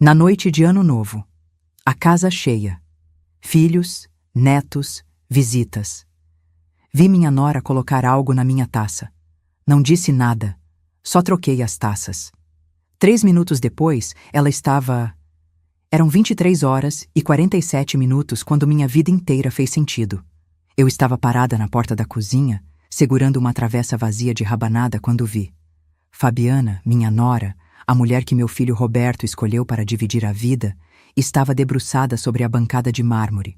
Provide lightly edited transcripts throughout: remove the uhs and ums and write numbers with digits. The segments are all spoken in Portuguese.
Na noite de Ano Novo, a casa cheia. Filhos, netos, visitas. Vi minha nora colocar algo na minha taça. Não disse nada, só troquei as taças. 3 minutos depois, ela estava... Eram 23 horas e 47 minutos quando minha vida inteira fez sentido. Eu estava parada na porta da cozinha, segurando uma travessa vazia de rabanada quando vi. Fabiana, minha nora, a mulher que meu filho Roberto escolheu para dividir a vida, estava debruçada sobre a bancada de mármore.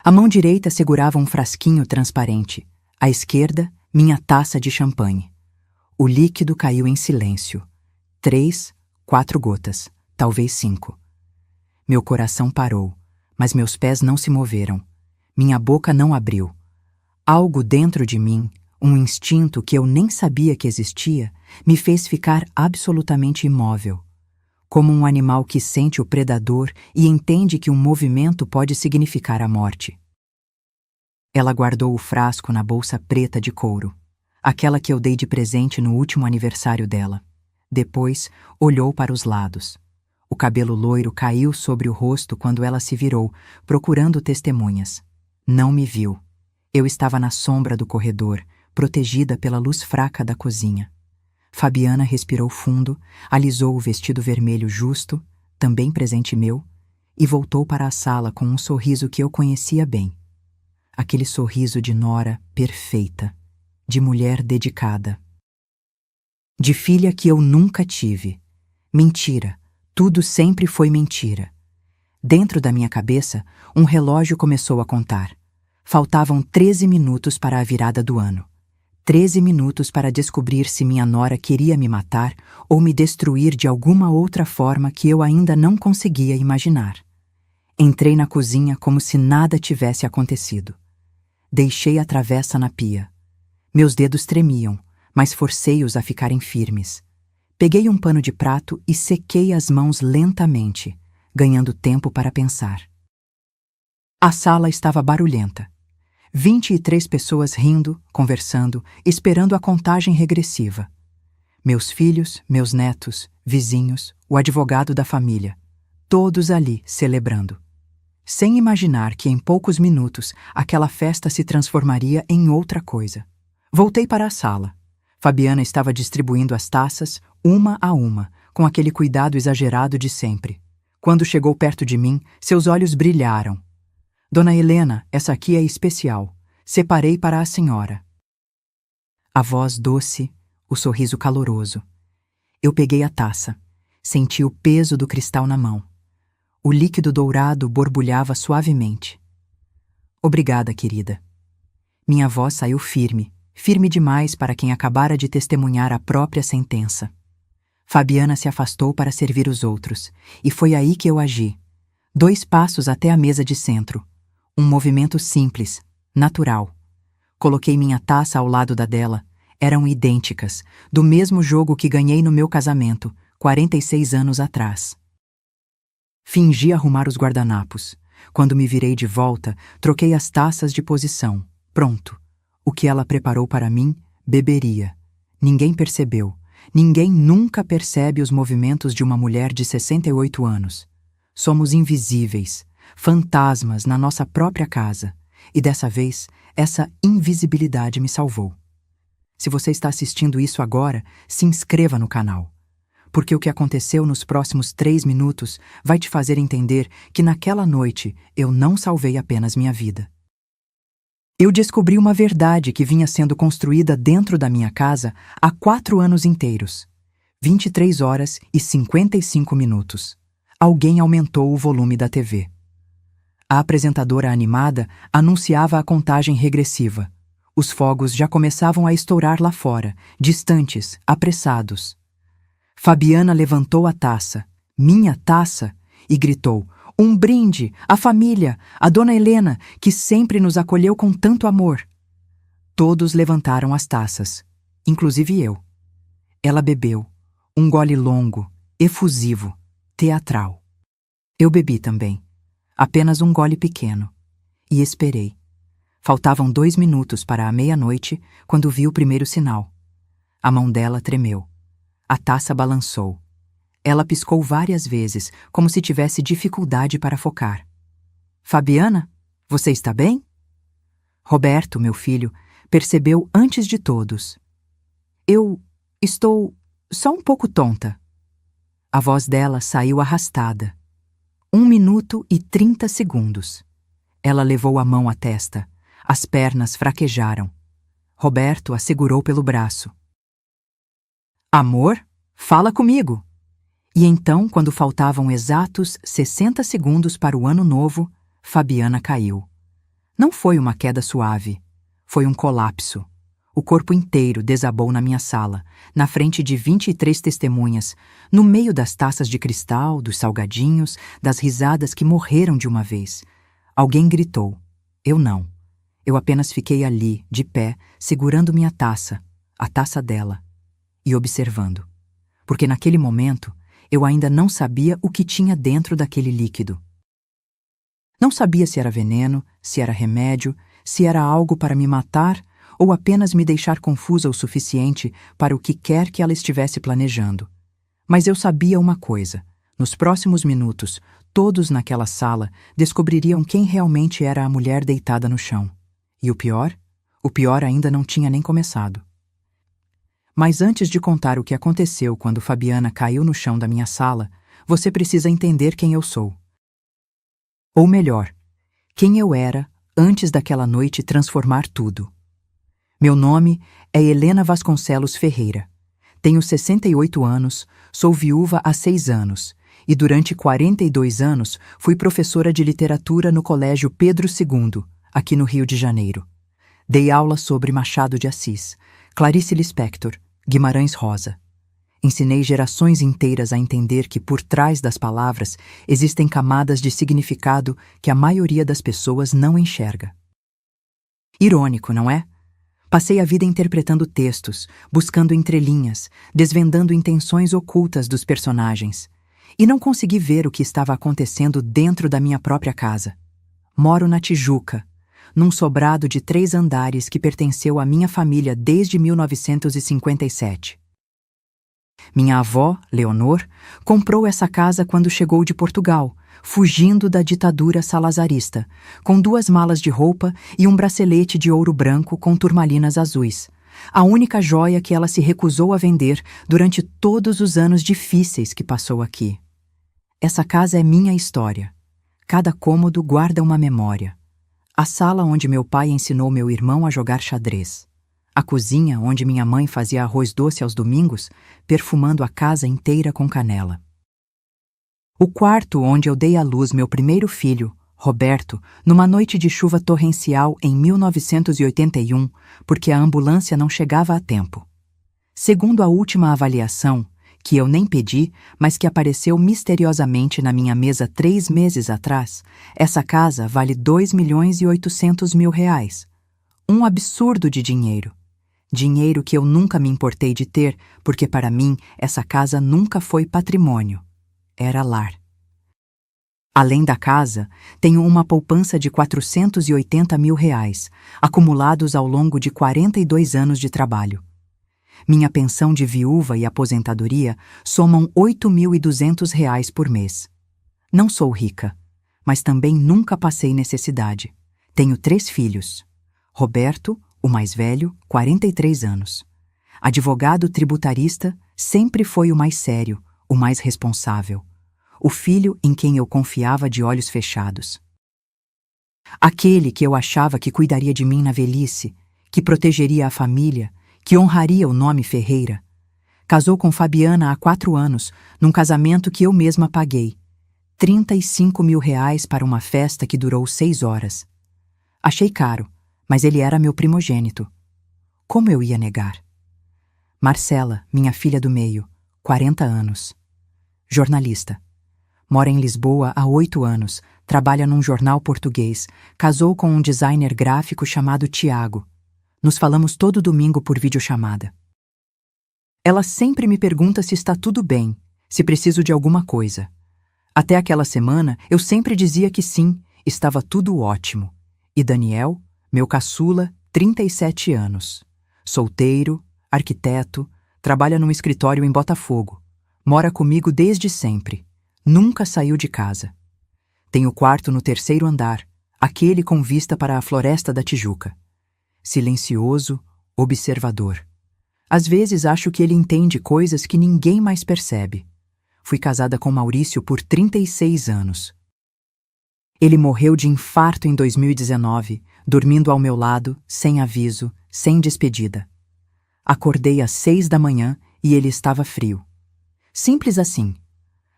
A mão direita segurava um frasquinho transparente, à esquerda, minha taça de champanhe. O líquido caiu em silêncio. 3, 4 gotas, talvez 5. Meu coração parou, mas meus pés não se moveram. Minha boca não abriu. Algo dentro de mim, um instinto que eu nem sabia que existia, me fez ficar absolutamente imóvel. Como um animal que sente o predador e entende que um movimento pode significar a morte. Ela guardou o frasco na bolsa preta de couro, aquela que eu dei de presente no último aniversário dela. Depois, olhou para os lados. O cabelo loiro caiu sobre o rosto quando ela se virou, procurando testemunhas. Não me viu. Eu estava na sombra do corredor, protegida pela luz fraca da cozinha. Fabiana respirou fundo, alisou o vestido vermelho justo, também presente meu, e voltou para a sala com um sorriso que eu conhecia bem. Aquele sorriso de nora perfeita, de mulher dedicada. De filha que eu nunca tive. Mentira, tudo sempre foi mentira. Dentro da minha cabeça, um relógio começou a contar. Faltavam 13 minutos para a virada do ano. 13 minutos para descobrir se minha nora queria me matar ou me destruir de alguma outra forma que eu ainda não conseguia imaginar. Entrei na cozinha como se nada tivesse acontecido. Deixei a travessa na pia. Meus dedos tremiam, mas forcei-os a ficarem firmes. Peguei um pano de prato e sequei as mãos lentamente, ganhando tempo para pensar. A sala estava barulhenta. 23 pessoas rindo, conversando, esperando a contagem regressiva. Meus filhos, meus netos, vizinhos, o advogado da família. Todos ali celebrando. Sem imaginar que em poucos minutos aquela festa se transformaria em outra coisa. Voltei para a sala. Fabiana estava distribuindo as taças, uma a uma, com aquele cuidado exagerado de sempre. Quando chegou perto de mim, seus olhos brilharam. Dona Helena, essa aqui é especial. Separei para a senhora. A voz doce, o sorriso caloroso. Eu peguei a taça. Senti o peso do cristal na mão. O líquido dourado borbulhava suavemente. Obrigada, querida. Minha voz saiu firme, firme demais para quem acabara de testemunhar a própria sentença. Fabiana se afastou para servir os outros, e foi aí que eu agi. 2 passos até a mesa de centro. Um movimento simples, natural. Coloquei minha taça ao lado da dela. Eram idênticas, do mesmo jogo que ganhei no meu casamento, 46 anos atrás. Fingi arrumar os guardanapos. Quando me virei de volta, troquei as taças de posição. Pronto. O que ela preparou para mim, beberia. Ninguém percebeu. Ninguém nunca percebe os movimentos de uma mulher de 68 anos. Somos invisíveis. Fantasmas na nossa própria casa, e dessa vez, essa invisibilidade me salvou. Se você está assistindo isso agora, se inscreva no canal, porque o que aconteceu nos próximos 3 minutos vai te fazer entender que naquela noite eu não salvei apenas minha vida. Eu descobri uma verdade que vinha sendo construída dentro da minha casa há 4 anos inteiros. 23 horas e 55 minutos. Alguém aumentou o volume da TV. A apresentadora animada anunciava a contagem regressiva. Os fogos já começavam a estourar lá fora, distantes, apressados. Fabiana levantou a taça, minha taça, e gritou: "Um brinde, à família, à Dona Helena, que sempre nos acolheu com tanto amor." Todos levantaram as taças, inclusive eu. Ela bebeu, um gole longo, efusivo, teatral. Eu bebi também. Apenas um gole pequeno. E esperei. Faltavam 2 minutos para a meia-noite quando vi o primeiro sinal. A mão dela tremeu. A taça balançou. Ela piscou várias vezes, como se tivesse dificuldade para focar. Fabiana, você está bem? Roberto, meu filho, percebeu antes de todos. Eu estou só um pouco tonta. A voz dela saiu arrastada. 1 minuto e 30 segundos. Ela levou a mão à testa. As pernas fraquejaram. Roberto a segurou pelo braço. Amor, fala comigo. E então, quando faltavam exatos 60 segundos para o ano novo, Fabiana caiu. Não foi uma queda suave. Foi um colapso. O corpo inteiro desabou na minha sala, na frente de 23 testemunhas, no meio das taças de cristal, dos salgadinhos, das risadas que morreram de uma vez. Alguém gritou. Eu não. Eu apenas fiquei ali, de pé, segurando minha taça, a taça dela, e observando. Porque naquele momento, eu ainda não sabia o que tinha dentro daquele líquido. Não sabia se era veneno, se era remédio, se era algo para me matar ou apenas me deixar confusa o suficiente para o que quer que ela estivesse planejando. Mas eu sabia uma coisa. Nos próximos minutos, todos naquela sala descobririam quem realmente era a mulher deitada no chão. E o pior ainda não tinha nem começado. Mas antes de contar o que aconteceu quando Fabiana caiu no chão da minha sala, você precisa entender quem eu sou. Ou melhor, quem eu era antes daquela noite transformar tudo. Meu nome é Helena Vasconcelos Ferreira. Tenho 68 anos, sou viúva há 6 anos e durante 42 anos fui professora de literatura no Colégio Pedro II, aqui no Rio de Janeiro. Dei aula sobre Machado de Assis, Clarice Lispector, Guimarães Rosa. Ensinei gerações inteiras a entender que por trás das palavras existem camadas de significado que a maioria das pessoas não enxerga. Irônico, não é? Passei a vida interpretando textos, buscando entrelinhas, desvendando intenções ocultas dos personagens. E não consegui ver o que estava acontecendo dentro da minha própria casa. Moro na Tijuca, num sobrado de 3 andares que pertenceu à minha família desde 1957. Minha avó, Leonor, comprou essa casa quando chegou de Portugal, fugindo da ditadura salazarista, com 2 malas de roupa e um bracelete de ouro branco com turmalinas azuis, a única joia que ela se recusou a vender durante todos os anos difíceis que passou aqui. Essa casa é minha história. Cada cômodo guarda uma memória. A sala onde meu pai ensinou meu irmão a jogar xadrez. A cozinha onde minha mãe fazia arroz doce aos domingos, perfumando a casa inteira com canela. O quarto onde eu dei à luz meu primeiro filho, Roberto, numa noite de chuva torrencial em 1981, porque a ambulância não chegava a tempo. Segundo a última avaliação, que eu nem pedi, mas que apareceu misteriosamente na minha mesa 3 meses atrás, essa casa vale R$2.800.000. Um absurdo de dinheiro. Dinheiro que eu nunca me importei de ter, porque para mim essa casa nunca foi patrimônio. Era lar. Além da casa, tenho uma poupança de R$480.000, acumulados ao longo de 42 anos de trabalho. Minha pensão de viúva e aposentadoria somam R$8.200 por mês. Não sou rica, mas também nunca passei necessidade. Tenho 3 filhos. Roberto, o mais velho, 43 anos. Advogado tributarista, sempre foi o mais sério, o mais responsável. O filho em quem eu confiava de olhos fechados. Aquele que eu achava que cuidaria de mim na velhice, que protegeria a família, que honraria o nome Ferreira. Casou com Fabiana há 4 anos, num casamento que eu mesma paguei. R$35.000 para uma festa que durou 6 horas. Achei caro, mas ele era meu primogênito. Como eu ia negar? Marcela, minha filha do meio, 40 anos. Jornalista. Mora em Lisboa há 8 anos, trabalha num jornal português, casou com um designer gráfico chamado Tiago. Nos falamos todo domingo por videochamada. Ela sempre me pergunta se está tudo bem, se preciso de alguma coisa. Até aquela semana, eu sempre dizia que sim, estava tudo ótimo. E Daniel, meu caçula, 37 anos. Solteiro, arquiteto, trabalha num escritório em Botafogo. Mora comigo desde sempre. Nunca saiu de casa. Tem o quarto no 3º andar, aquele com vista para a Floresta da Tijuca. Silencioso, observador. Às vezes acho que ele entende coisas que ninguém mais percebe. Fui casada com Maurício por 36 anos. Ele morreu de infarto em 2019, dormindo ao meu lado, sem aviso, sem despedida. Acordei às 6 da manhã e ele estava frio. Simples assim.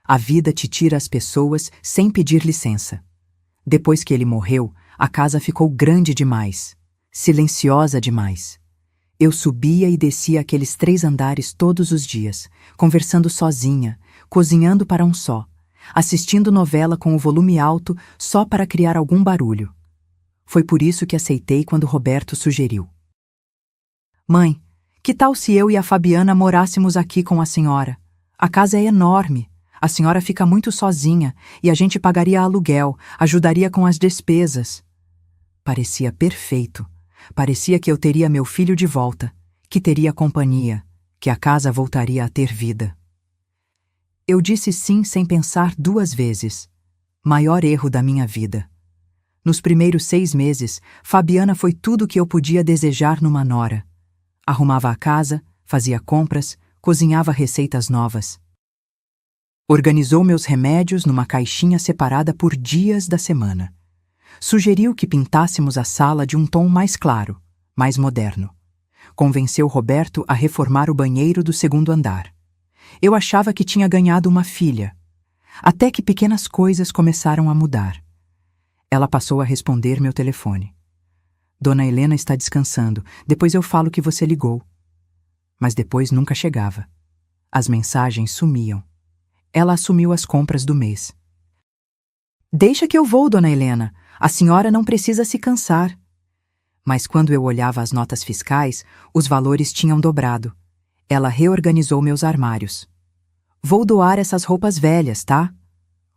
A vida te tira as pessoas sem pedir licença. Depois que ele morreu, a casa ficou grande demais, silenciosa demais. Eu subia e descia aqueles 3 andares todos os dias, conversando sozinha, cozinhando para um só, assistindo novela com o volume alto só para criar algum barulho. Foi por isso que aceitei quando Roberto sugeriu. Mãe, que tal se eu e a Fabiana morássemos aqui com a senhora? A casa é enorme. A senhora fica muito sozinha e a gente pagaria aluguel, ajudaria com as despesas. Parecia perfeito. Parecia que eu teria meu filho de volta, que teria companhia, que a casa voltaria a ter vida. Eu disse sim sem pensar 2 vezes. Maior erro da minha vida. Nos primeiros 6 meses, Fabiana foi tudo o que eu podia desejar numa nora. Arrumava a casa, fazia compras, cozinhava receitas novas. Organizou meus remédios numa caixinha separada por dias da semana. Sugeriu que pintássemos a sala de um tom mais claro, mais moderno. Convenceu Roberto a reformar o banheiro do 2º andar. Eu achava que tinha ganhado uma filha. Até que pequenas coisas começaram a mudar. Ela passou a responder meu telefone. Dona Helena está descansando, depois eu falo que você ligou. Mas depois nunca chegava. As mensagens sumiam. Ela assumiu as compras do mês. Deixa que eu vou, Dona Helena. A senhora não precisa se cansar. Mas quando eu olhava as notas fiscais, os valores tinham dobrado. Ela reorganizou meus armários. Vou doar essas roupas velhas, tá?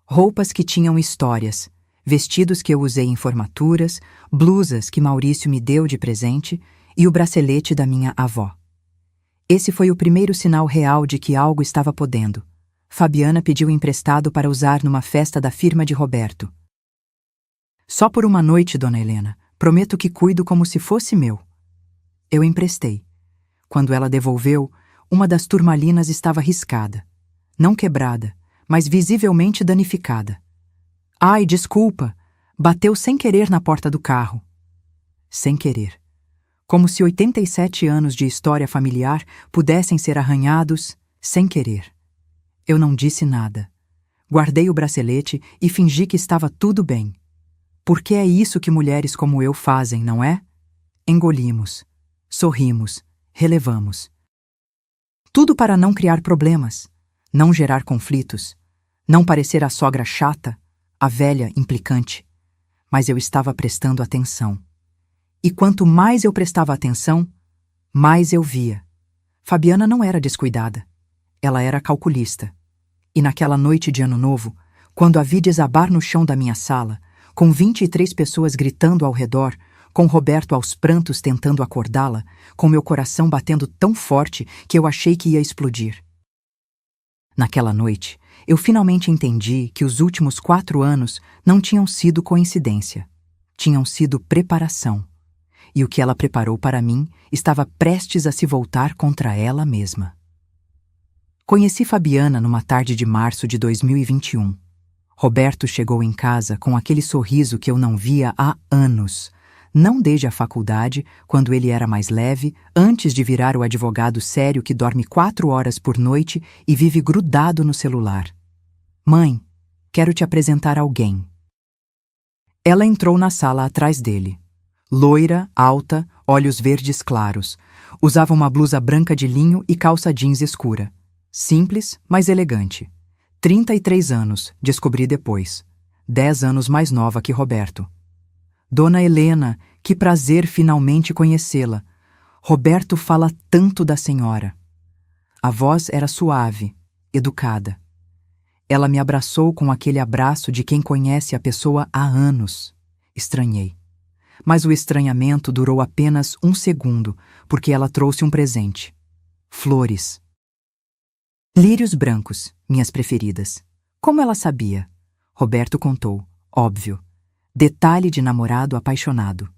Roupas que tinham histórias, vestidos que eu usei em formaturas, blusas que Maurício me deu de presente e o bracelete da minha avó. Esse foi o primeiro sinal real de que algo estava podendo. Fabiana pediu emprestado para usar numa festa da firma de Roberto. Só por uma noite, Dona Helena. Prometo que cuido como se fosse meu. Eu emprestei. Quando ela devolveu, uma das turmalinas estava riscada. Não quebrada, mas visivelmente danificada. Ai, desculpa! Bateu sem querer na porta do carro. Sem querer. Como se 87 anos de história familiar pudessem ser arranhados sem querer. Eu não disse nada. Guardei o bracelete e fingi que estava tudo bem. Porque é isso que mulheres como eu fazem, não é? Engolimos, sorrimos, relevamos. Tudo para não criar problemas, não gerar conflitos, não parecer a sogra chata, a velha implicante. Mas eu estava prestando atenção. E quanto mais eu prestava atenção, mais eu via. Fabiana não era descuidada. Ela era calculista. E naquela noite de Ano Novo, quando a vi desabar no chão da minha sala, com 23 pessoas gritando ao redor, com Roberto aos prantos tentando acordá-la, com meu coração batendo tão forte que eu achei que ia explodir. Naquela noite, eu finalmente entendi que os últimos 4 anos não tinham sido coincidência. Tinham sido preparação. E o que ela preparou para mim estava prestes a se voltar contra ela mesma. Conheci Fabiana numa tarde de março de 2021. Roberto chegou em casa com aquele sorriso que eu não via há anos. Não desde a faculdade, quando ele era mais leve, antes de virar o advogado sério que dorme 4 horas por noite e vive grudado no celular. Mãe, quero te apresentar alguém. Ela entrou na sala atrás dele. Loira, alta, olhos verdes claros. Usava uma blusa branca de linho e calça jeans escura. Simples, mas elegante. 33 anos, descobri depois. 10 anos mais nova que Roberto. Dona Helena, que prazer finalmente conhecê-la. Roberto fala tanto da senhora. A voz era suave, educada. Ela me abraçou com aquele abraço de quem conhece a pessoa há anos. Estranhei. Mas o estranhamento durou apenas 1 segundo, porque ela trouxe um presente. Flores. Lírios brancos, minhas preferidas. Como ela sabia? Roberto contou, óbvio. Detalhe de namorado apaixonado.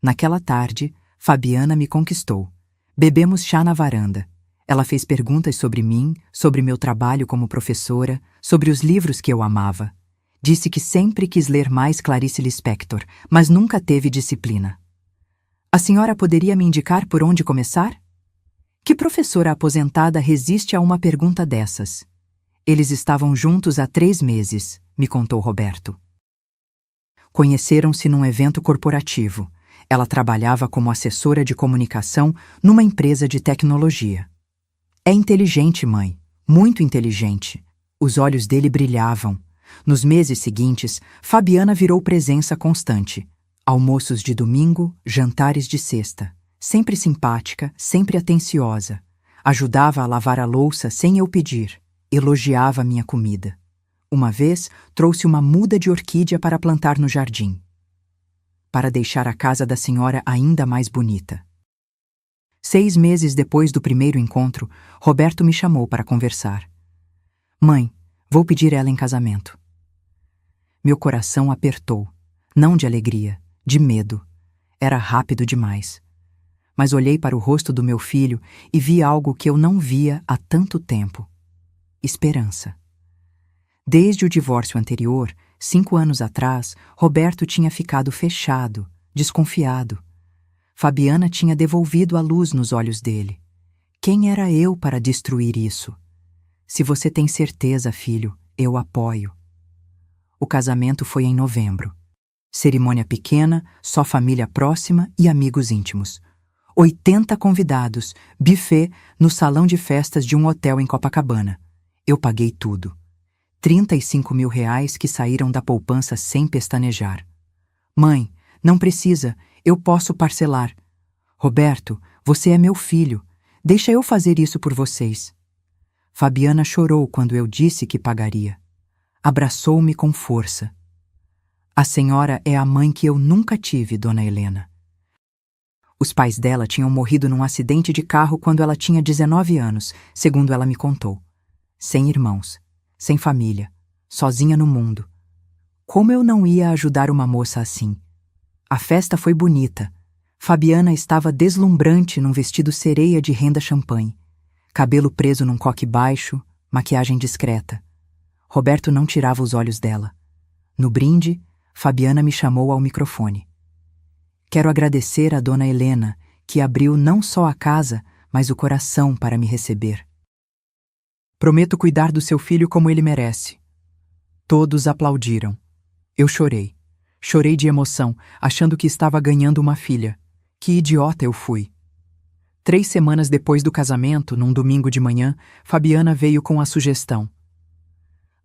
Naquela tarde, Fabiana me conquistou. Bebemos chá na varanda. Ela fez perguntas sobre mim, sobre meu trabalho como professora, sobre os livros que eu amava. Disse que sempre quis ler mais Clarice Lispector, mas nunca teve disciplina. A senhora poderia me indicar por onde começar? Que professora aposentada resiste a uma pergunta dessas? Eles estavam juntos há 3 meses, me contou Roberto. Conheceram-se num evento corporativo. Ela trabalhava como assessora de comunicação numa empresa de tecnologia. É inteligente, mãe. Muito inteligente. Os olhos dele brilhavam. Nos meses seguintes, Fabiana virou presença constante. Almoços de domingo, jantares de sexta. Sempre simpática, sempre atenciosa. Ajudava a lavar a louça sem eu pedir. Elogiava minha comida. Uma vez, trouxe uma muda de orquídea para plantar no jardim, para deixar a casa da senhora ainda mais bonita. 6 meses depois do primeiro encontro, Roberto me chamou para conversar. Mãe, vou pedir ela em casamento. Meu coração apertou, não de alegria, de medo. Era rápido demais. Mas olhei para o rosto do meu filho e vi algo que eu não via há tanto tempo. Esperança. Desde o divórcio anterior, 5 anos atrás, Roberto tinha ficado fechado, desconfiado. Fabiana tinha devolvido a luz nos olhos dele. Quem era eu para destruir isso? Se você tem certeza, filho, eu apoio. O casamento foi em novembro. Cerimônia pequena, só família próxima e amigos íntimos. 80 convidados, buffet no salão de festas de um hotel em Copacabana. Eu paguei tudo. 35 mil reais que saíram da poupança sem pestanejar. Mãe, não precisa, eu posso parcelar. Roberto, você é meu filho. Deixa eu fazer isso por vocês. Fabiana chorou quando eu disse que pagaria. Abraçou-me com força. A senhora é a mãe que eu nunca tive, dona Helena. Os pais dela tinham morrido num acidente de carro quando ela tinha 19 anos, segundo ela me contou. Sem irmãos. Sem família, sozinha no mundo. Como eu não ia ajudar uma moça assim? A festa foi bonita. Fabiana estava deslumbrante num vestido sereia de renda champanhe. Cabelo preso num coque baixo, maquiagem discreta. Roberto não tirava os olhos dela. No brinde, Fabiana me chamou ao microfone. Quero agradecer a dona Helena, que abriu não só a casa, mas o coração para me receber. Prometo cuidar do seu filho como ele merece. Todos aplaudiram. Eu chorei. Chorei de emoção, achando que estava ganhando uma filha. Que idiota eu fui. 3 semanas depois do casamento, num domingo de manhã, Fabiana veio com a sugestão.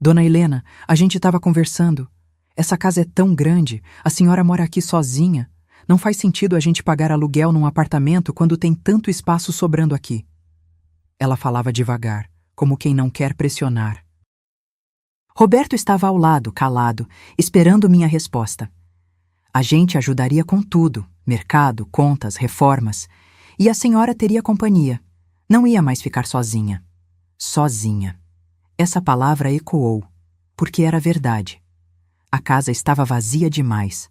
Dona Helena, a gente estava conversando. Essa casa é tão grande, a senhora mora aqui sozinha. Não faz sentido a gente pagar aluguel num apartamento quando tem tanto espaço sobrando aqui. Ela falava devagar, como quem não quer pressionar. Roberto estava ao lado, calado, esperando minha resposta. A gente ajudaria com tudo, mercado, contas, reformas, e a senhora teria companhia. Não ia mais ficar sozinha. Sozinha. Essa palavra ecoou, porque era verdade. A casa estava vazia demais.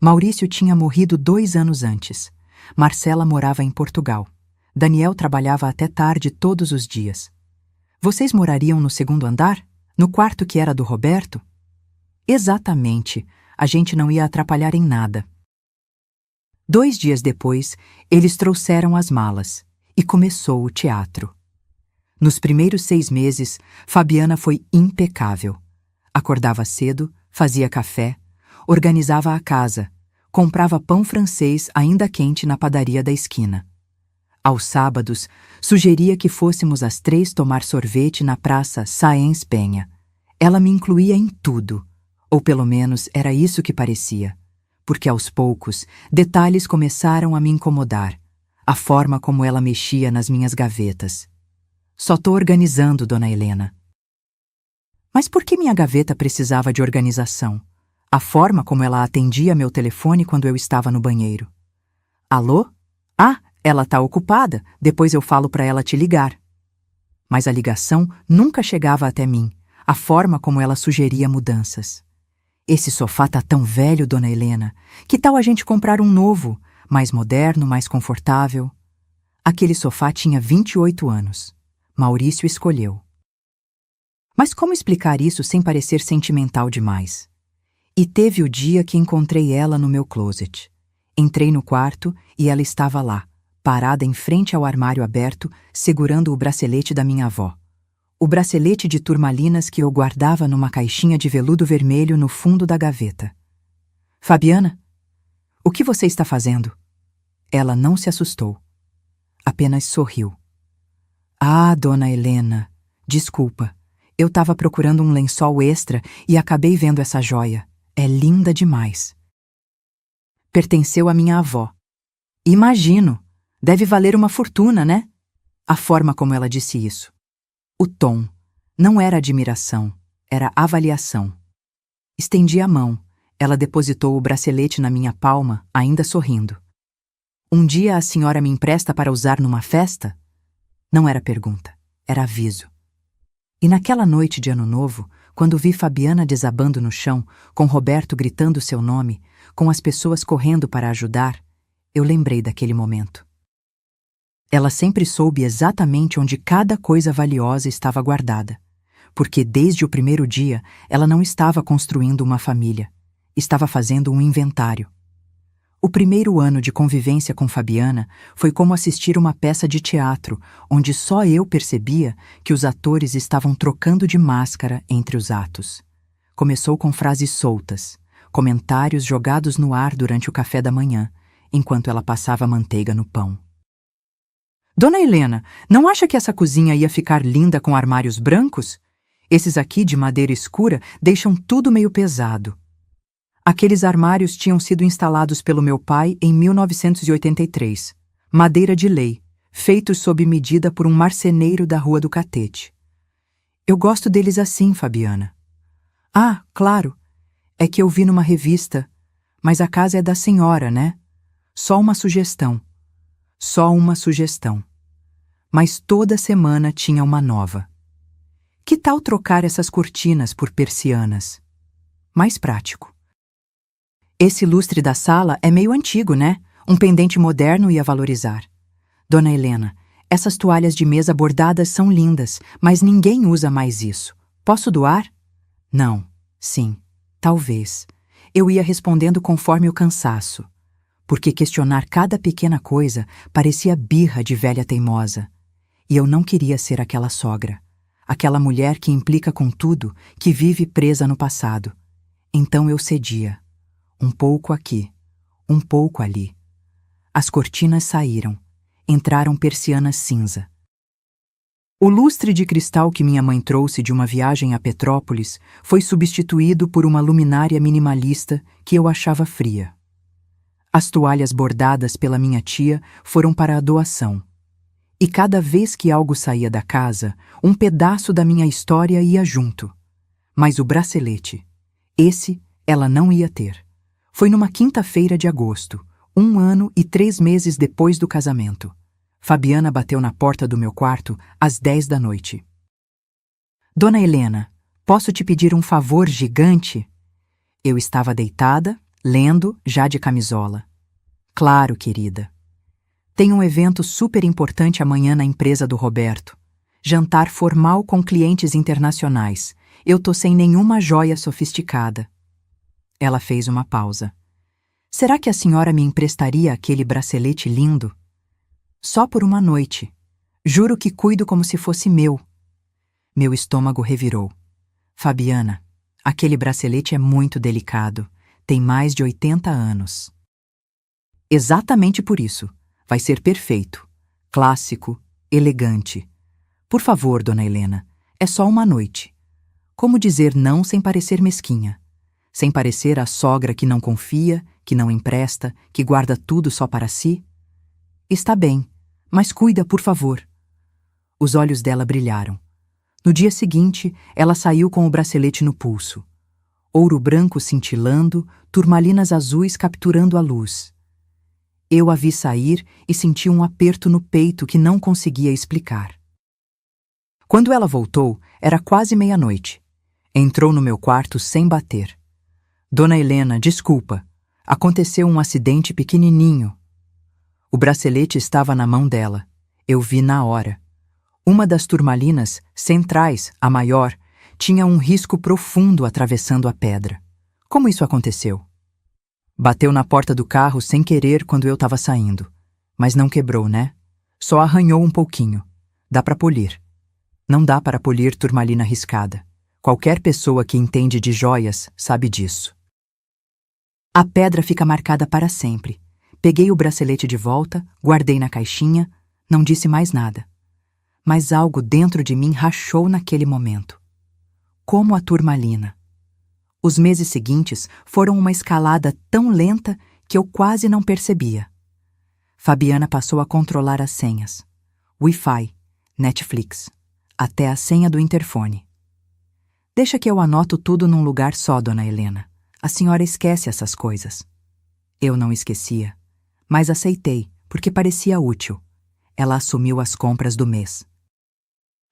Maurício tinha morrido 2 anos antes. Marcela morava em Portugal. Daniel trabalhava até tarde todos os dias. Vocês morariam no 2º andar? No quarto que era do Roberto? Exatamente. A gente não ia atrapalhar em nada. 2 dias depois, eles trouxeram as malas e começou o teatro. Nos primeiros 6 meses, Fabiana foi impecável. Acordava cedo, fazia café, organizava a casa, comprava pão francês ainda quente na padaria da esquina. Aos sábados, sugeria que fôssemos às 3 tomar sorvete na praça Sáenz Penha. Ela me incluía em tudo, ou pelo menos era isso que parecia, porque aos poucos, detalhes começaram a me incomodar, a forma como ela mexia nas minhas gavetas. Só tô organizando, dona Helena. Mas por que minha gaveta precisava de organização? A forma como ela atendia meu telefone quando eu estava no banheiro. Alô? Ah, ela tá ocupada, depois eu falo para ela te ligar. mas a ligação nunca chegava até mim, a forma como ela sugeria mudanças. Esse sofá tá tão velho, dona Helena. Que tal a gente comprar um novo, mais moderno, mais confortável? Aquele sofá tinha 28 anos. Maurício escolheu. Mas como explicar isso sem parecer sentimental demais? E teve o dia que encontrei ela no meu closet. Entrei no quarto e ela estava lá, parada em frente ao armário aberto, segurando o bracelete da minha avó. O bracelete de turmalinas que eu guardava numa caixinha de veludo vermelho no fundo da gaveta. Fabiana, o que você está fazendo? Ela não se assustou. Apenas sorriu. Ah, dona Helena, desculpa. Eu estava procurando um lençol extra e acabei vendo essa joia. É linda demais. Pertenceu à minha avó. Imagino. Deve valer uma fortuna, né? A forma como ela disse isso. O tom. Não era admiração, era avaliação. Estendi a mão. Ela depositou o bracelete na minha palma, ainda sorrindo. Um dia a senhora me empresta para usar numa festa? Não era pergunta, era aviso. E naquela noite de Ano Novo, quando vi Fabiana desabando no chão, com Roberto gritando seu nome, com as pessoas correndo para ajudar, eu lembrei daquele momento. Ela sempre soube exatamente onde cada coisa valiosa estava guardada, porque desde o primeiro dia ela não estava construindo uma família, estava fazendo um inventário. O primeiro ano de convivência com Fabiana foi como assistir uma peça de teatro, onde só eu percebia que os atores estavam trocando de máscara entre os atos. Começou com frases soltas, comentários jogados no ar durante o café da manhã, enquanto ela passava manteiga no pão. Dona Helena, não acha que essa cozinha ia ficar linda com armários brancos? Esses aqui de madeira escura deixam tudo meio pesado. Aqueles armários tinham sido instalados pelo meu pai em 1983. Madeira de lei, feitos sob medida por um marceneiro da Rua do Catete. Eu gosto deles assim, Fabiana. Ah, claro. É que eu vi numa revista. Mas a casa é da senhora, né? Só uma sugestão. Só uma sugestão. Mas toda semana tinha uma nova. Que tal trocar essas cortinas por persianas? Mais prático. Esse lustre da sala é meio antigo, né? Um pendente moderno ia valorizar. Dona Helena, essas toalhas de mesa bordadas são lindas, mas ninguém usa mais isso. Posso doar? Não. Sim. Talvez. Eu ia respondendo conforme o cansaço, porque questionar cada pequena coisa parecia birra de velha teimosa. E eu não queria ser aquela sogra, aquela mulher que implica com tudo, que vive presa no passado. Então eu cedia. Um pouco aqui, um pouco ali. As cortinas saíram. Entraram persianas cinza. O lustre de cristal que minha mãe trouxe de uma viagem a Petrópolis foi substituído por uma luminária minimalista que eu achava fria. As toalhas bordadas pela minha tia foram para a doação. E cada vez que algo saía da casa, um pedaço da minha história ia junto. Mas o bracelete, esse ela não ia ter. Foi numa quinta-feira de agosto, 1 ano e 3 meses depois do casamento. Fabiana bateu na porta do meu quarto às 10 da noite. Dona Helena, posso te pedir um favor gigante? Eu estava deitada, lendo, já de camisola. Claro, querida. Tem um evento super importante amanhã na empresa do Roberto. Jantar formal com clientes internacionais. Eu tô sem nenhuma joia sofisticada. Ela fez uma pausa. Será que a senhora me emprestaria aquele bracelete lindo? Só por uma noite. Juro que cuido como se fosse meu. Meu estômago revirou. Fabiana, aquele bracelete é muito delicado. Tem mais de 80 anos. Exatamente por isso. Vai ser perfeito. Clássico, elegante. Por favor, dona Helena, é só uma noite. Como dizer não sem parecer mesquinha? Sem parecer a sogra que não confia, que não empresta, que guarda tudo só para si? Está bem, mas cuida, por favor. Os olhos dela brilharam. No dia seguinte, ela saiu com o bracelete no pulso. Ouro branco cintilando, turmalinas azuis capturando a luz. Eu a vi sair e senti um aperto no peito que não conseguia explicar. Quando ela voltou, era quase meia-noite. Entrou no meu quarto sem bater. Dona Helena, desculpa. Aconteceu um acidente pequenininho. O bracelete estava na mão dela. Eu vi na hora. Uma das turmalinas, centrais, a maior, tinha um risco profundo atravessando a pedra. Como isso aconteceu? Bateu na porta do carro sem querer quando eu estava saindo. Mas não quebrou, né? Só arranhou um pouquinho. Dá para polir. Não dá para polir turmalina riscada. Qualquer pessoa que entende de joias sabe disso. A pedra fica marcada para sempre. Peguei o bracelete de volta, guardei na caixinha, não disse mais nada. Mas algo dentro de mim rachou naquele momento. Como a turmalina. Os meses seguintes foram uma escalada tão lenta que eu quase não percebia. Fabiana passou a controlar as senhas. Wi-Fi, Netflix, até a senha do interfone. Deixa que eu anoto tudo num lugar só, dona Helena. A senhora esquece essas coisas. Eu não esquecia, mas aceitei, porque parecia útil. Ela assumiu as compras do mês.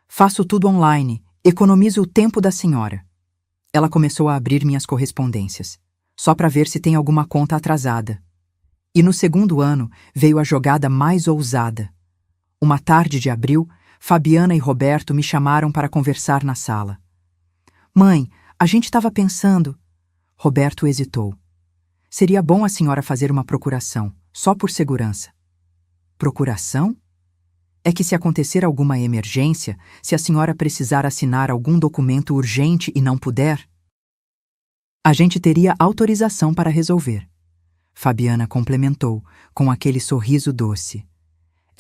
Faço tudo online, economizo o tempo da senhora. Ela começou a abrir minhas correspondências, só para ver se tem alguma conta atrasada. E no segundo ano veio a jogada mais ousada. Uma tarde de abril, Fabiana e Roberto me chamaram para conversar na sala. Mãe, a gente estava pensando... Roberto hesitou. Seria bom a senhora fazer uma procuração, só por segurança. Procuração? É que se acontecer alguma emergência, se a senhora precisar assinar algum documento urgente e não puder, a gente teria autorização para resolver. Fabiana complementou, com aquele sorriso doce.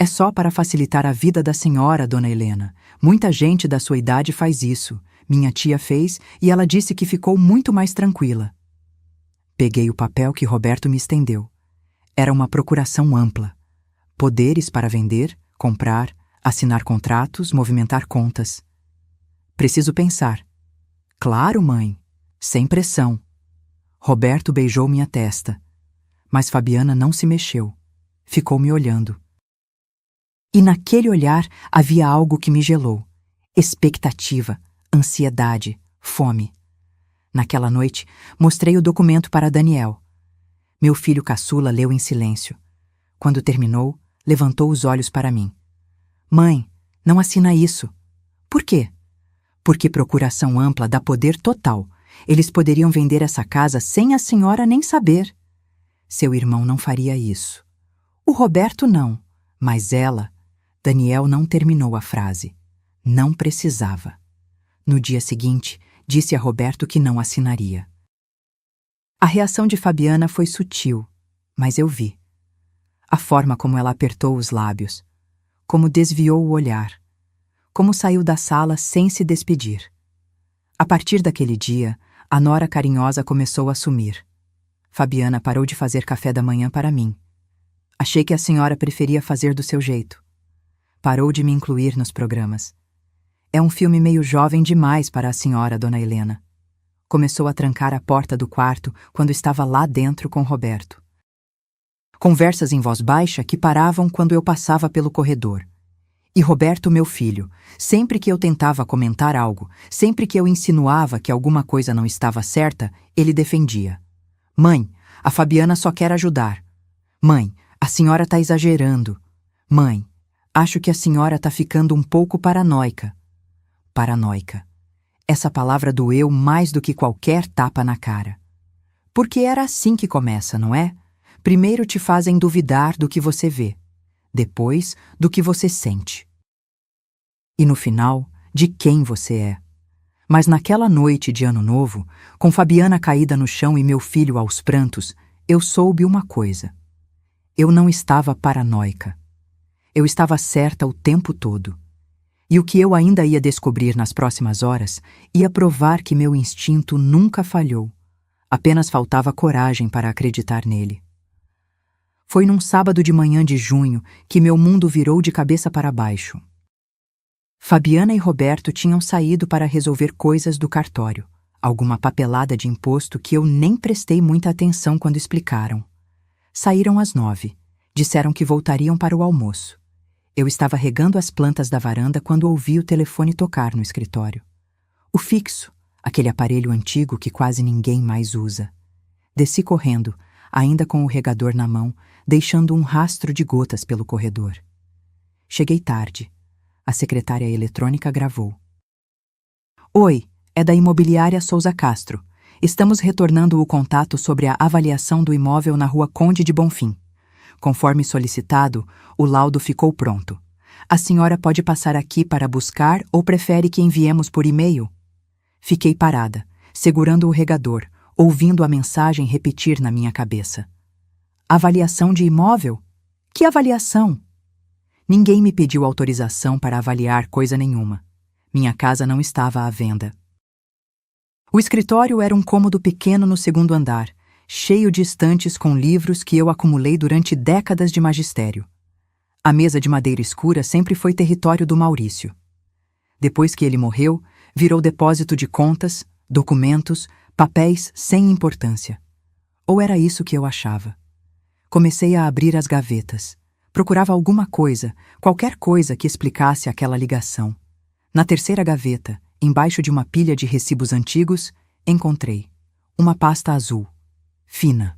É só para facilitar a vida da senhora, dona Helena. Muita gente da sua idade faz isso. Minha tia fez e ela disse que ficou muito mais tranquila. Peguei o papel que Roberto me estendeu. Era uma procuração ampla. Poderes para vender, comprar, assinar contratos, movimentar contas. Preciso pensar. Claro, mãe. Sem pressão. Roberto beijou minha testa. Mas Fabiana não se mexeu. Ficou me olhando. E naquele olhar havia algo que me gelou. Expectativa, ansiedade, fome. Naquela noite, mostrei o documento para Daniel. Meu filho caçula leu em silêncio. Quando terminou, levantou os olhos para mim. Mãe, não assina isso. Por quê? Porque procuração ampla dá poder total. Eles poderiam vender essa casa sem a senhora nem saber. Seu irmão não faria isso. O Roberto não, mas ela... Daniel não terminou a frase. Não precisava. No dia seguinte, disse a Roberto que não assinaria. A reação de Fabiana foi sutil, mas eu vi. A forma como ela apertou os lábios, como desviou o olhar, como saiu da sala sem se despedir. A partir daquele dia, a nora carinhosa começou a sumir. Fabiana parou de fazer café da manhã para mim. Achei que a senhora preferia fazer do seu jeito. Parou de me incluir nos programas. É um filme meio jovem demais para a senhora, dona Helena. Começou a trancar a porta do quarto quando estava lá dentro com Roberto. Conversas em voz baixa que paravam quando eu passava pelo corredor. E Roberto, meu filho, sempre que eu tentava comentar algo, sempre que eu insinuava que alguma coisa não estava certa, ele defendia. Mãe, a Fabiana só quer ajudar. Mãe, a senhora está exagerando. Mãe, acho que a senhora está ficando um pouco paranoica. Paranoica. Essa palavra doeu mais do que qualquer tapa na cara. Porque era assim que começa, não é? Primeiro te fazem duvidar do que você vê. Depois, do que você sente. E no final, de quem você é. Mas naquela noite de Ano Novo, com Fabiana caída no chão e meu filho aos prantos, eu soube uma coisa. Eu não estava paranoica. Eu estava certa o tempo todo. E o que eu ainda ia descobrir nas próximas horas ia provar que meu instinto nunca falhou. Apenas faltava coragem para acreditar nele. Foi num sábado de manhã de junho que meu mundo virou de cabeça para baixo. Fabiana e Roberto tinham saído para resolver coisas do cartório, alguma papelada de imposto que eu nem prestei muita atenção quando explicaram. Saíram às 9. Disseram que voltariam para o almoço. Eu estava regando as plantas da varanda quando ouvi o telefone tocar no escritório. O fixo, aquele aparelho antigo que quase ninguém mais usa. Desci correndo, ainda com o regador na mão, deixando um rastro de gotas pelo corredor. Cheguei tarde. A secretária eletrônica gravou. Oi, é da imobiliária Souza Castro. Estamos retornando o contato sobre a avaliação do imóvel na Rua Conde de Bonfim. Conforme solicitado, o laudo ficou pronto. A senhora pode passar aqui para buscar ou prefere que enviemos por e-mail? Fiquei parada, segurando o regador, ouvindo a mensagem repetir na minha cabeça. Avaliação de imóvel? Que avaliação? Ninguém me pediu autorização para avaliar coisa nenhuma. Minha casa não estava à venda. O escritório era um cômodo pequeno no segundo andar, cheio de estantes com livros que eu acumulei durante décadas de magistério. A mesa de madeira escura sempre foi território do Maurício. Depois que ele morreu, virou depósito de contas, documentos, papéis sem importância. Ou era isso que eu achava. Comecei a abrir as gavetas. Procurava alguma coisa, qualquer coisa que explicasse aquela ligação. Na terceira gaveta, embaixo de uma pilha de recibos antigos, encontrei uma pasta azul, fina.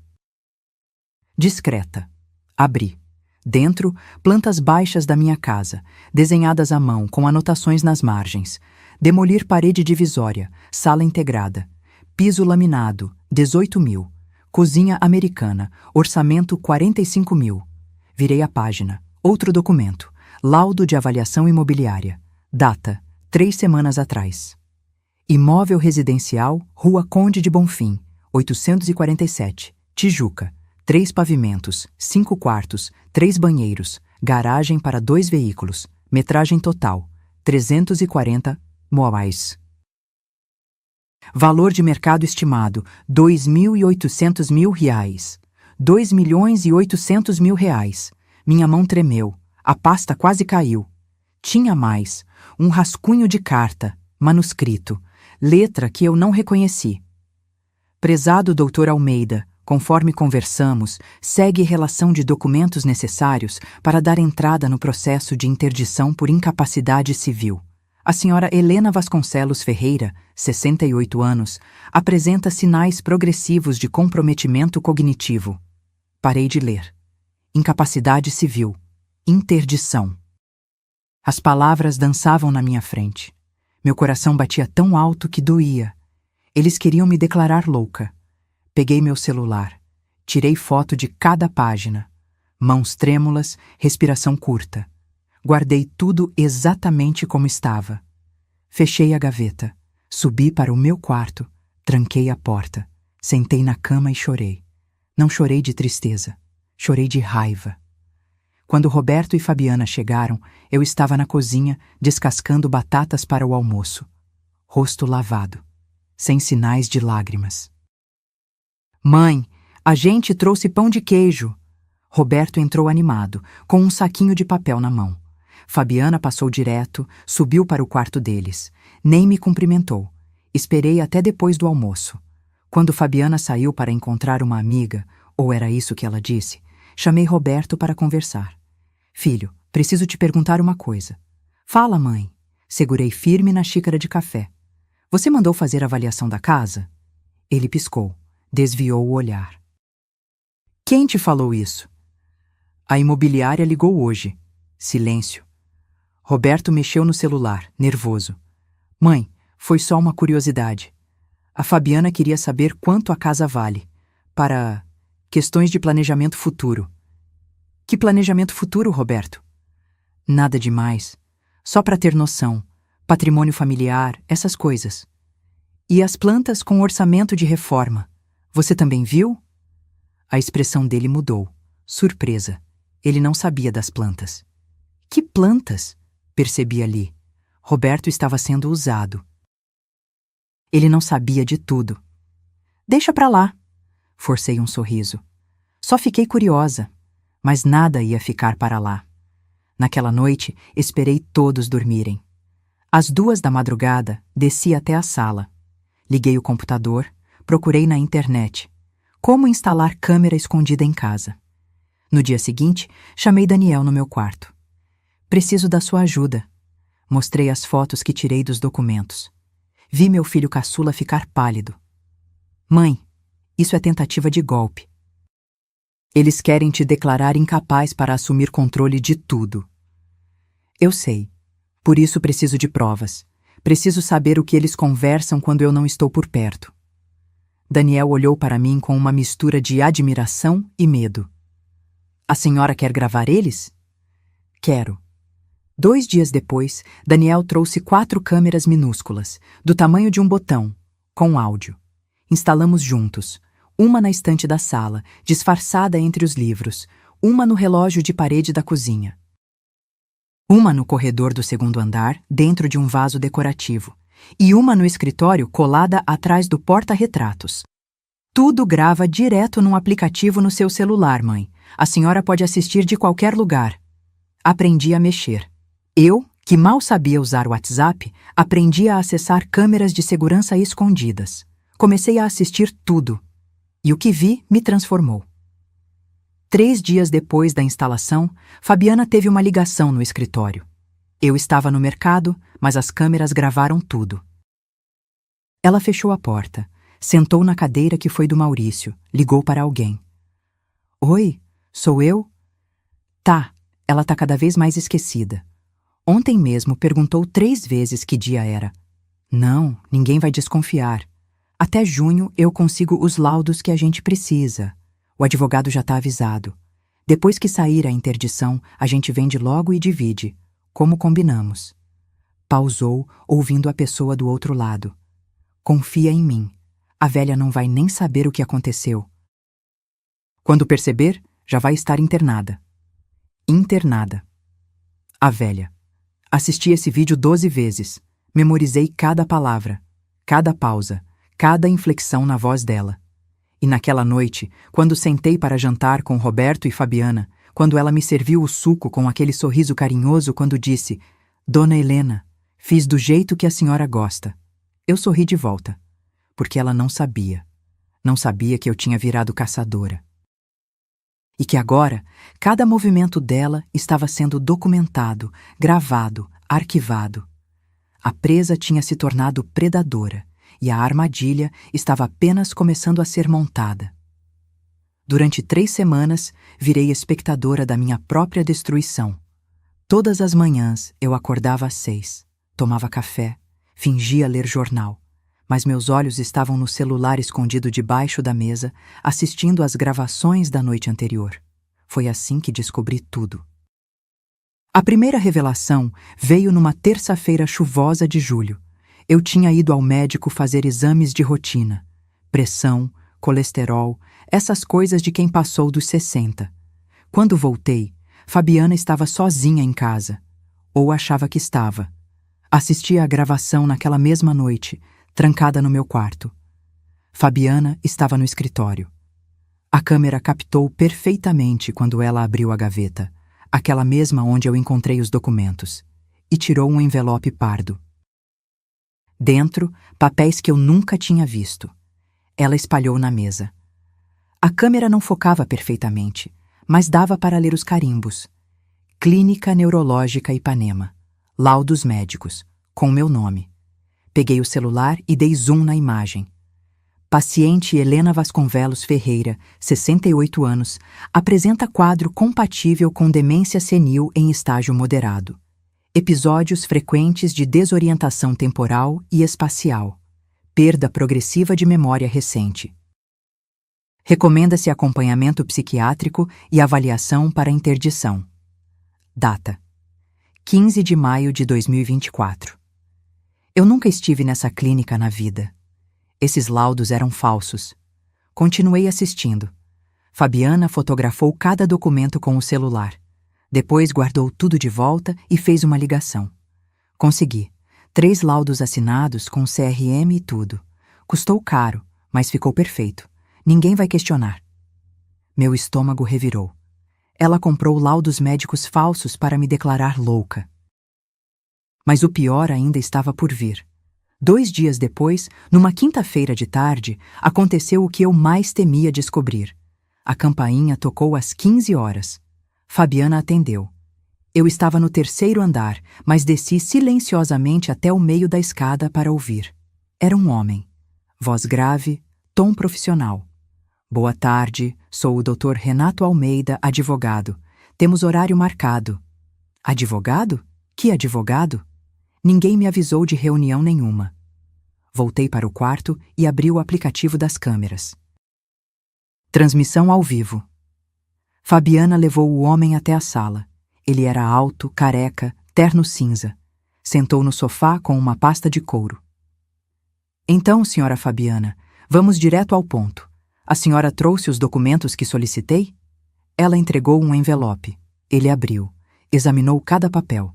Discreta. Abri. Dentro, plantas baixas da minha casa, desenhadas à mão com anotações nas margens. Demolir parede divisória, sala integrada. Piso laminado, 18 mil. Cozinha americana, orçamento 45 mil. Virei a página. Outro documento. Laudo de avaliação imobiliária. Data, 3 semanas atrás. Imóvel residencial, Rua Conde de Bonfim, 847, Tijuca. 3 pavimentos, 5 quartos, 3 banheiros, garagem para 2 veículos, metragem total, 340 moais. Valor de mercado estimado, R$ 2.800.000. 2.800.000. Minha mão tremeu, a pasta quase caiu. Tinha mais, um rascunho de carta, manuscrito, letra que eu não reconheci. Prezado Dr. Almeida, conforme conversamos, segue relação de documentos necessários para dar entrada no processo de interdição por incapacidade civil. A senhora Helena Vasconcelos Ferreira, 68 anos, apresenta sinais progressivos de comprometimento cognitivo. Parei de ler. Incapacidade civil. Interdição. As palavras dançavam na minha frente. Meu coração batia tão alto que doía. Eles queriam me declarar louca. Peguei meu celular. Tirei foto de cada página. Mãos trêmulas, respiração curta. Guardei tudo exatamente como estava. Fechei a gaveta. Subi para o meu quarto. Tranquei a porta. Sentei na cama e chorei. Não chorei de tristeza. Chorei de raiva. Quando Roberto e Fabiana chegaram, eu estava na cozinha, descascando batatas para o almoço. Rosto lavado. Sem sinais de lágrimas. Mãe, a gente trouxe pão de queijo. Roberto entrou animado, com um saquinho de papel na mão. Fabiana passou direto, subiu para o quarto deles. Nem me cumprimentou. Esperei até depois do almoço. Quando Fabiana saiu para encontrar uma amiga, ou era isso que ela disse, chamei Roberto para conversar. Filho, preciso te perguntar uma coisa. Fala, mãe. Segurei firme na xícara de café. Você mandou fazer a avaliação da casa? Ele piscou, desviou o olhar. Quem te falou isso? A imobiliária ligou hoje. Silêncio. Roberto mexeu no celular, nervoso. Mãe, foi só uma curiosidade. A Fabiana queria saber quanto a casa vale. Para questões de planejamento futuro. Que planejamento futuro, Roberto? Nada demais. Só para ter noção. Patrimônio familiar, essas coisas. E as plantas com orçamento de reforma. Você também viu? A expressão dele mudou. Surpresa. Ele não sabia das plantas. Que plantas? Percebi ali. Roberto estava sendo usado. Ele não sabia de tudo. Deixa pra lá. Forcei um sorriso. Só fiquei curiosa, mas nada ia ficar para lá. Naquela noite, esperei todos dormirem. Às 2 da madrugada, desci até a sala. Liguei o computador, procurei na internet. Como instalar câmera escondida em casa. No dia seguinte, chamei Daniel no meu quarto. Preciso da sua ajuda. Mostrei as fotos que tirei dos documentos. Vi meu filho caçula ficar pálido. Mãe, isso é tentativa de golpe. Eles querem te declarar incapaz para assumir controle de tudo. Eu sei. Por isso preciso de provas. Preciso saber o que eles conversam quando eu não estou por perto. Daniel olhou para mim com uma mistura de admiração e medo. A senhora quer gravar eles? Quero. 2 dias depois, Daniel trouxe 4 câmeras minúsculas, do tamanho de um botão, com áudio. Instalamos juntos. Uma na estante da sala, disfarçada entre os livros, uma no relógio de parede da cozinha. Uma no corredor do 2º andar, dentro de um vaso decorativo, e uma no escritório colada atrás do porta-retratos. Tudo grava direto num aplicativo no seu celular, mãe. A senhora pode assistir de qualquer lugar. Aprendi a mexer. Eu, que mal sabia usar o WhatsApp, aprendi a acessar câmeras de segurança escondidas. Comecei a assistir tudo. E o que vi me transformou. 3 dias depois da instalação, Fabiana teve uma ligação no escritório. Eu estava no mercado, mas as câmeras gravaram tudo. Ela fechou a porta, sentou na cadeira que foi do Maurício, ligou para alguém. Oi, sou eu? Tá, ela tá cada vez mais esquecida. Ontem mesmo perguntou 3 vezes que dia era. Não, ninguém vai desconfiar. Até junho eu consigo os laudos que a gente precisa. O advogado já está avisado. Depois que sair a interdição, a gente vende logo e divide, como combinamos. Pausou, ouvindo a pessoa do outro lado. Confia em mim. A velha não vai nem saber o que aconteceu. Quando perceber, já vai estar internada. Internada. A velha. Assisti esse vídeo 12 vezes. Memorizei cada palavra, cada pausa, cada inflexão na voz dela. E naquela noite, quando sentei para jantar com Roberto e Fabiana, quando ela me serviu o suco com aquele sorriso carinhoso quando disse: Dona Helena, fiz do jeito que a senhora gosta. Eu sorri de volta, porque ela não sabia. Não sabia que eu tinha virado caçadora. E que agora, cada movimento dela estava sendo documentado, gravado, arquivado. A presa tinha se tornado predadora. E a armadilha estava apenas começando a ser montada. Durante 3 semanas, virei espectadora da minha própria destruição. Todas as manhãs eu acordava às 6, tomava café, fingia ler jornal, mas meus olhos estavam no celular escondido debaixo da mesa, assistindo às gravações da noite anterior. Foi assim que descobri tudo. A primeira revelação veio numa terça-feira chuvosa de julho. Eu tinha ido ao médico fazer exames de rotina. Pressão, colesterol, essas coisas de quem passou dos 60. Quando voltei, Fabiana estava sozinha em casa. Ou achava que estava. Assistia à gravação naquela mesma noite, trancada no meu quarto. Fabiana estava no escritório. A câmera captou perfeitamente quando ela abriu a gaveta, aquela mesma onde eu encontrei os documentos, e tirou um envelope pardo. Dentro, papéis que eu nunca tinha visto. Ela espalhou na mesa. A câmera não focava perfeitamente, mas dava para ler os carimbos. Clínica Neurológica Ipanema. Laudos médicos, com meu nome. Peguei o celular e dei zoom na imagem. Paciente Helena Vasconcelos Ferreira, 68 anos, apresenta quadro compatível com demência senil em estágio moderado. Episódios frequentes de desorientação temporal e espacial. Perda progressiva de memória recente. Recomenda-se acompanhamento psiquiátrico e avaliação para interdição. Data: 15 de maio de 2024. Eu nunca estive nessa clínica na vida. Esses laudos eram falsos. Continuei assistindo. Fabiana fotografou cada documento com o celular. Depois guardou tudo de volta e fez uma ligação. Consegui. 3 laudos assinados com CRM e tudo. Custou caro, mas ficou perfeito. Ninguém vai questionar. Meu estômago revirou. Ela comprou laudos médicos falsos para me declarar louca. Mas o pior ainda estava por vir. 2 dias depois, numa quinta-feira de tarde, aconteceu o que eu mais temia descobrir. A campainha tocou às 15 horas. Fabiana atendeu. Eu estava no terceiro andar, mas desci silenciosamente até o meio da escada para ouvir. Era um homem. Voz grave, tom profissional. Boa tarde, sou o Dr. Renato Almeida, advogado. Temos horário marcado. Advogado? Que advogado? Ninguém me avisou de reunião nenhuma. Voltei para o quarto e abri o aplicativo das câmeras. Transmissão ao vivo. Fabiana levou o homem até a sala. Ele era alto, careca, terno cinza. Sentou no sofá com uma pasta de couro. Então, senhora Fabiana, vamos direto ao ponto. A senhora trouxe os documentos que solicitei? Ela entregou um envelope. Ele abriu. Examinou cada papel.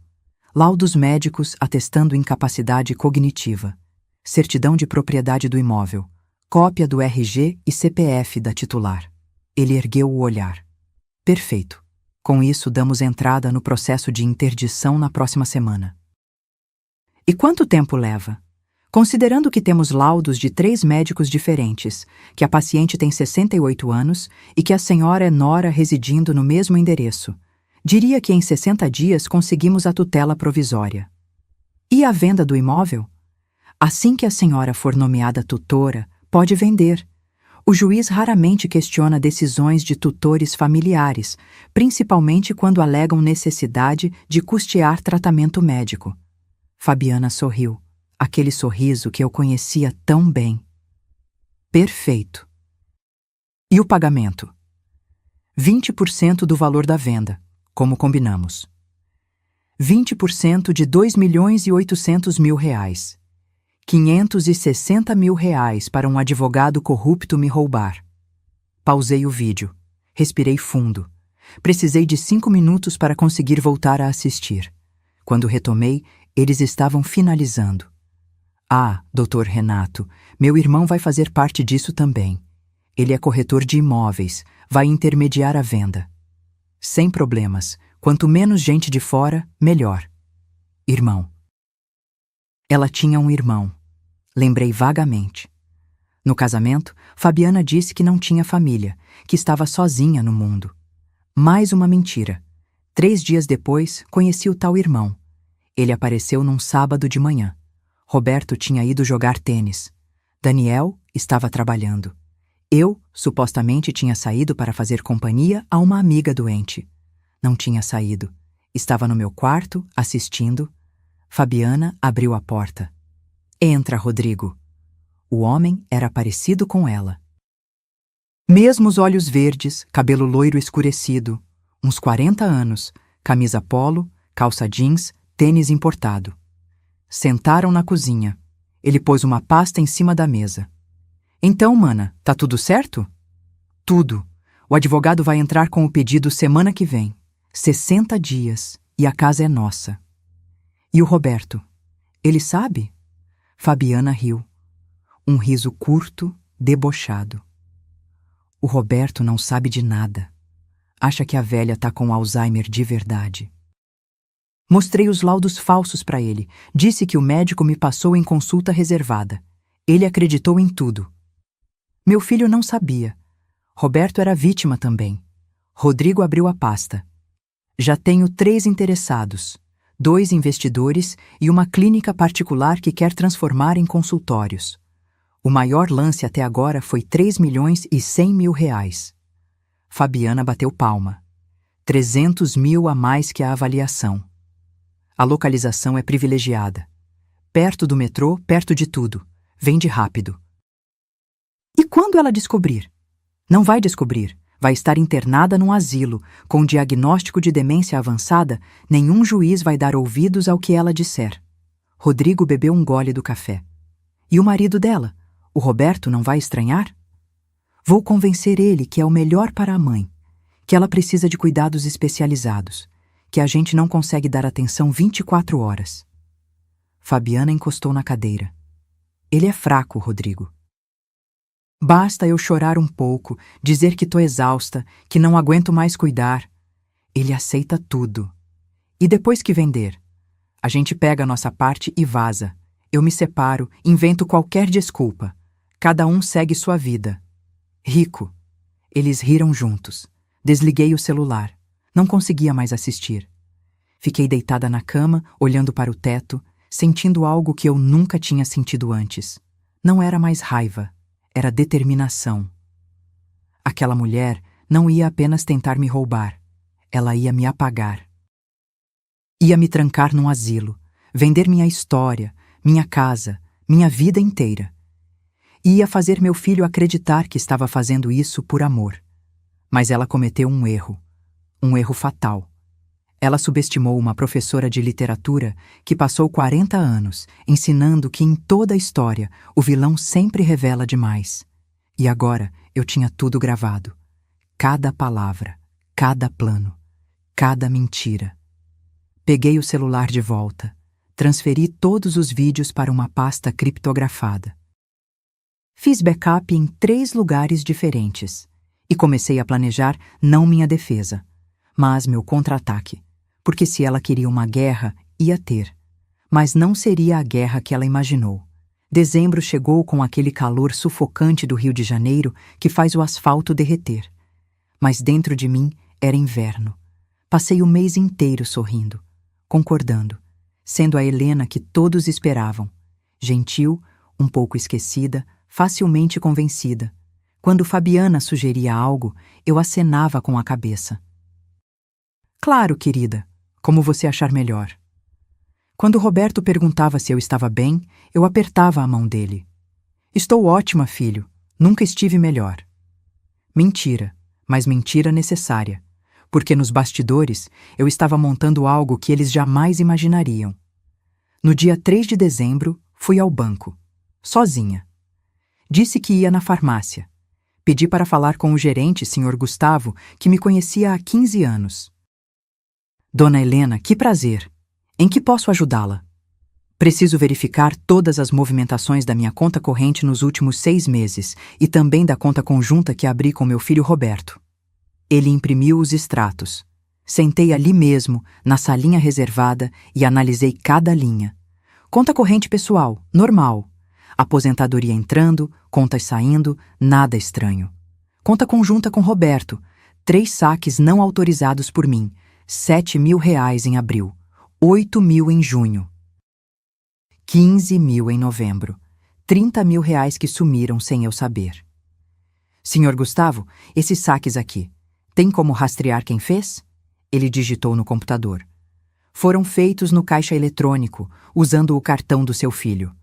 Laudos médicos atestando incapacidade cognitiva. Certidão de propriedade do imóvel. Cópia do RG e CPF da titular. Ele ergueu o olhar. Perfeito. Com isso, damos entrada no processo de interdição na próxima semana. E quanto tempo leva? Considerando que temos laudos de 3 médicos diferentes, que a paciente tem 68 anos e que a senhora é nora residindo no mesmo endereço, diria que em 60 dias conseguimos a tutela provisória. E a venda do imóvel? Assim que a senhora for nomeada tutora, pode vender. O juiz raramente questiona decisões de tutores familiares, principalmente quando alegam necessidade de custear tratamento médico. Fabiana sorriu, aquele sorriso que eu conhecia tão bem. Perfeito. E o pagamento? 20% do valor da venda, como combinamos. 20% de R$ 2.800.000. 560 mil reais para um advogado corrupto me roubar. Pausei o vídeo. Respirei fundo. Precisei de 5 minutos para conseguir voltar a assistir. Quando retomei, eles estavam finalizando. Ah, Dr. Renato, meu irmão vai fazer parte disso também. Ele é corretor de imóveis, vai intermediar a venda. Sem problemas. Quanto menos gente de fora, melhor. Irmão. Ela tinha um irmão. Lembrei vagamente. No casamento, Fabiana disse que não tinha família, que estava sozinha no mundo. Mais uma mentira. 3 dias depois, conheci o tal irmão. Ele apareceu num sábado de manhã. Roberto tinha ido jogar tênis. Daniel estava trabalhando. Eu, supostamente, tinha saído para fazer companhia a uma amiga doente. Não tinha saído. Estava no meu quarto, assistindo. Fabiana abriu a porta. Entra, Rodrigo. O homem era parecido com ela. Mesmos olhos verdes, cabelo loiro escurecido, uns 40 anos, camisa polo, calça jeans, tênis importado. Sentaram na cozinha. Ele pôs uma pasta em cima da mesa. Então, mana, tá tudo certo? Tudo. O advogado vai entrar com o pedido semana que vem. 60 dias. E a casa é nossa. E o Roberto? Ele sabe? Fabiana riu. Um riso curto, debochado. O Roberto não sabe de nada. Acha que a velha tá com Alzheimer de verdade. Mostrei os laudos falsos para ele. Disse que o médico me passou em consulta reservada. Ele acreditou em tudo. Meu filho não sabia. Roberto era vítima também. Rodrigo abriu a pasta. Já tenho 3 interessados. 2 investidores e uma clínica particular que quer transformar em consultórios. O maior lance até agora foi 3.100.000 reais. Fabiana bateu palma. 300 mil a mais que a avaliação. A localização é privilegiada. Perto do metrô, perto de tudo. Vende rápido. E quando ela descobrir? Não vai descobrir. Vai estar internada num asilo, com diagnóstico de demência avançada, nenhum juiz vai dar ouvidos ao que ela disser. Rodrigo bebeu um gole do café. E o marido dela? O Roberto não vai estranhar? Vou convencer ele que é o melhor para a mãe, que ela precisa de cuidados especializados, que a gente não consegue dar atenção 24 horas. Fabiana encostou na cadeira. Ele é fraco, Rodrigo. Basta eu chorar um pouco, dizer que tô exausta, que não aguento mais cuidar. Ele aceita tudo. E depois que vender? A gente pega a nossa parte e vaza. Eu me separo, invento qualquer desculpa. Cada um segue sua vida. Rico. Eles riram juntos. Desliguei o celular. Não conseguia mais assistir. Fiquei deitada na cama, olhando para o teto, sentindo algo que eu nunca tinha sentido antes. Não era mais raiva, era determinação. Aquela mulher não ia apenas tentar me roubar, ela ia me apagar. Ia me trancar num asilo, vender minha história, minha casa, minha vida inteira. Ia fazer meu filho acreditar que estava fazendo isso por amor. Mas ela cometeu um erro fatal. Ela subestimou uma professora de literatura que passou 40 anos ensinando que em toda a história o vilão sempre revela demais. E agora eu tinha tudo gravado. Cada palavra, cada plano, cada mentira. Peguei o celular de volta, transferi todos os vídeos para uma pasta criptografada. Fiz backup em 3 lugares diferentes e comecei a planejar não minha defesa, mas meu contra-ataque. Porque se ela queria uma guerra, ia ter. Mas não seria a guerra que ela imaginou. Dezembro chegou com aquele calor sufocante do Rio de Janeiro que faz o asfalto derreter. Mas dentro de mim era inverno. Passei o mês inteiro sorrindo, concordando, sendo a Helena que todos esperavam. Gentil, um pouco esquecida, facilmente convencida. Quando Fabiana sugeria algo, eu acenava com a cabeça. Claro, querida. Como você achar melhor. Quando Roberto perguntava se eu estava bem, eu apertava a mão dele. Estou ótima, filho. Nunca estive melhor. Mentira, mas mentira necessária, porque nos bastidores eu estava montando algo que eles jamais imaginariam. No dia 3 de dezembro, fui ao banco, sozinha. Disse que ia na farmácia. Pedi para falar com o gerente, Sr. Gustavo, que me conhecia há 15 anos. Dona Helena, que prazer! Em que posso ajudá-la? Preciso verificar todas as movimentações da minha conta corrente nos últimos 6 meses e também da conta conjunta que abri com meu filho Roberto. Ele imprimiu os extratos. Sentei ali mesmo, na salinha reservada, e analisei cada linha. Conta corrente pessoal, normal. Aposentadoria entrando, contas saindo, nada estranho. Conta conjunta com Roberto, 3 saques não autorizados por mim. R$7.000 em abril, 8.000 em junho, 15.000 em novembro, R$30.000 que sumiram sem eu saber. Senhor Gustavo, esses saques aqui, tem como rastrear quem fez? Ele digitou no computador. Foram feitos no caixa eletrônico, usando o cartão do seu filho.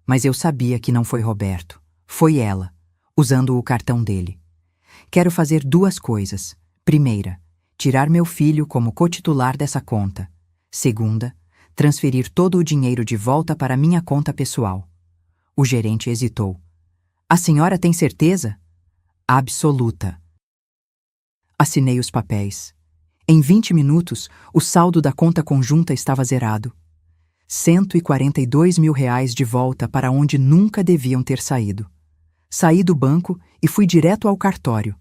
Mas eu sabia que não foi Roberto, foi ela, usando o cartão dele. Quero fazer 2 coisas. Primeira, tirar meu filho como cotitular dessa conta. Segunda, transferir todo o dinheiro de volta para minha conta pessoal. O gerente hesitou. A senhora tem certeza? Absoluta. Assinei os papéis. Em 20 minutos, o saldo da conta conjunta estava zerado. R$142.000 de volta para onde nunca deviam ter saído. Saí do banco e fui direto ao cartório.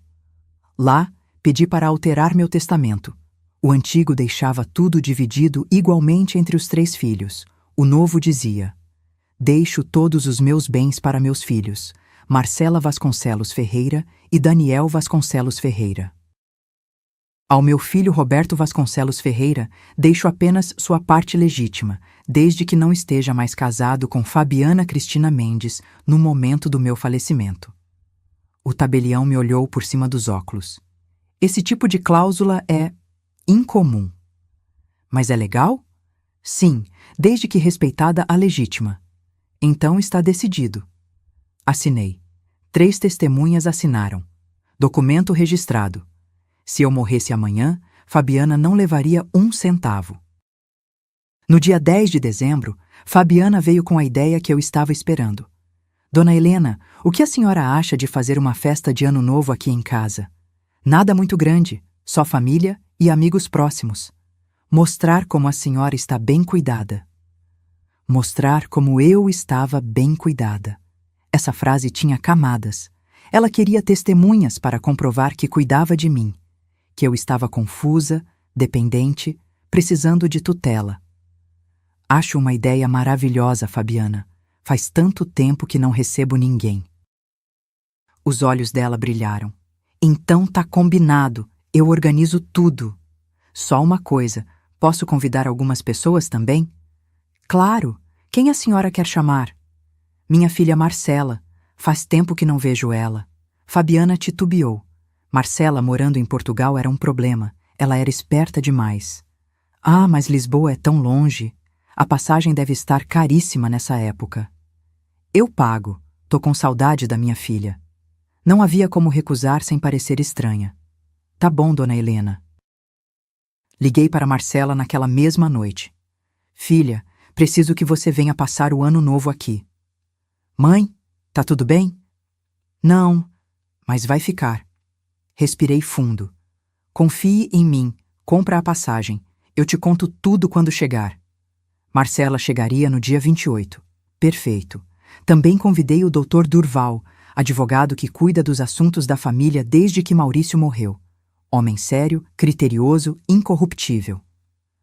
Lá, pedi para alterar meu testamento. O antigo deixava tudo dividido igualmente entre os 3 filhos. O novo dizia: deixo todos os meus bens para meus filhos, Marcela Vasconcelos Ferreira e Daniel Vasconcelos Ferreira. Ao meu filho Roberto Vasconcelos Ferreira, deixo apenas sua parte legítima, desde que não esteja mais casado com Fabiana Cristina Mendes no momento do meu falecimento. O tabelião me olhou por cima dos óculos. Esse tipo de cláusula é incomum. Mas é legal? Sim, desde que respeitada a legítima. Então está decidido. Assinei. 3 testemunhas assinaram. Documento registrado. Se eu morresse amanhã, Fabiana não levaria 1 centavo. No dia 10 de dezembro, Fabiana veio com a ideia que eu estava esperando. Dona Helena, o que a senhora acha de fazer uma festa de Ano Novo aqui em casa? Nada muito grande, só família e amigos próximos. Mostrar como a senhora está bem cuidada. Mostrar como eu estava bem cuidada. Essa frase tinha camadas. Ela queria testemunhas para comprovar que cuidava de mim, que eu estava confusa, dependente, precisando de tutela. Acho uma ideia maravilhosa, Fabiana. Faz tanto tempo que não recebo ninguém. Os olhos dela brilharam. Então tá combinado, eu organizo tudo. Só uma coisa, Posso convidar algumas pessoas também? Claro! Quem a senhora quer chamar? Minha filha Marcela. Faz tempo que não vejo ela. Fabiana titubeou. Marcela, morando em Portugal, era um problema. Ela era esperta demais. Ah, mas Lisboa é tão longe. A passagem deve estar caríssima nessa época. Eu pago. Tô com saudade da minha filha. Não havia como recusar sem parecer estranha. Tá bom, dona Helena. Liguei para Marcela naquela mesma noite. Filha, preciso que você venha passar o ano novo aqui. Mãe, tá tudo bem? Não, mas vai ficar. Respirei fundo. Confie em mim, compra a passagem. Eu te conto tudo quando chegar. Marcela chegaria no dia 28. Perfeito. Também convidei o Dr. Durval, advogado que cuida dos assuntos da família desde que Maurício morreu. Homem sério, criterioso, incorruptível.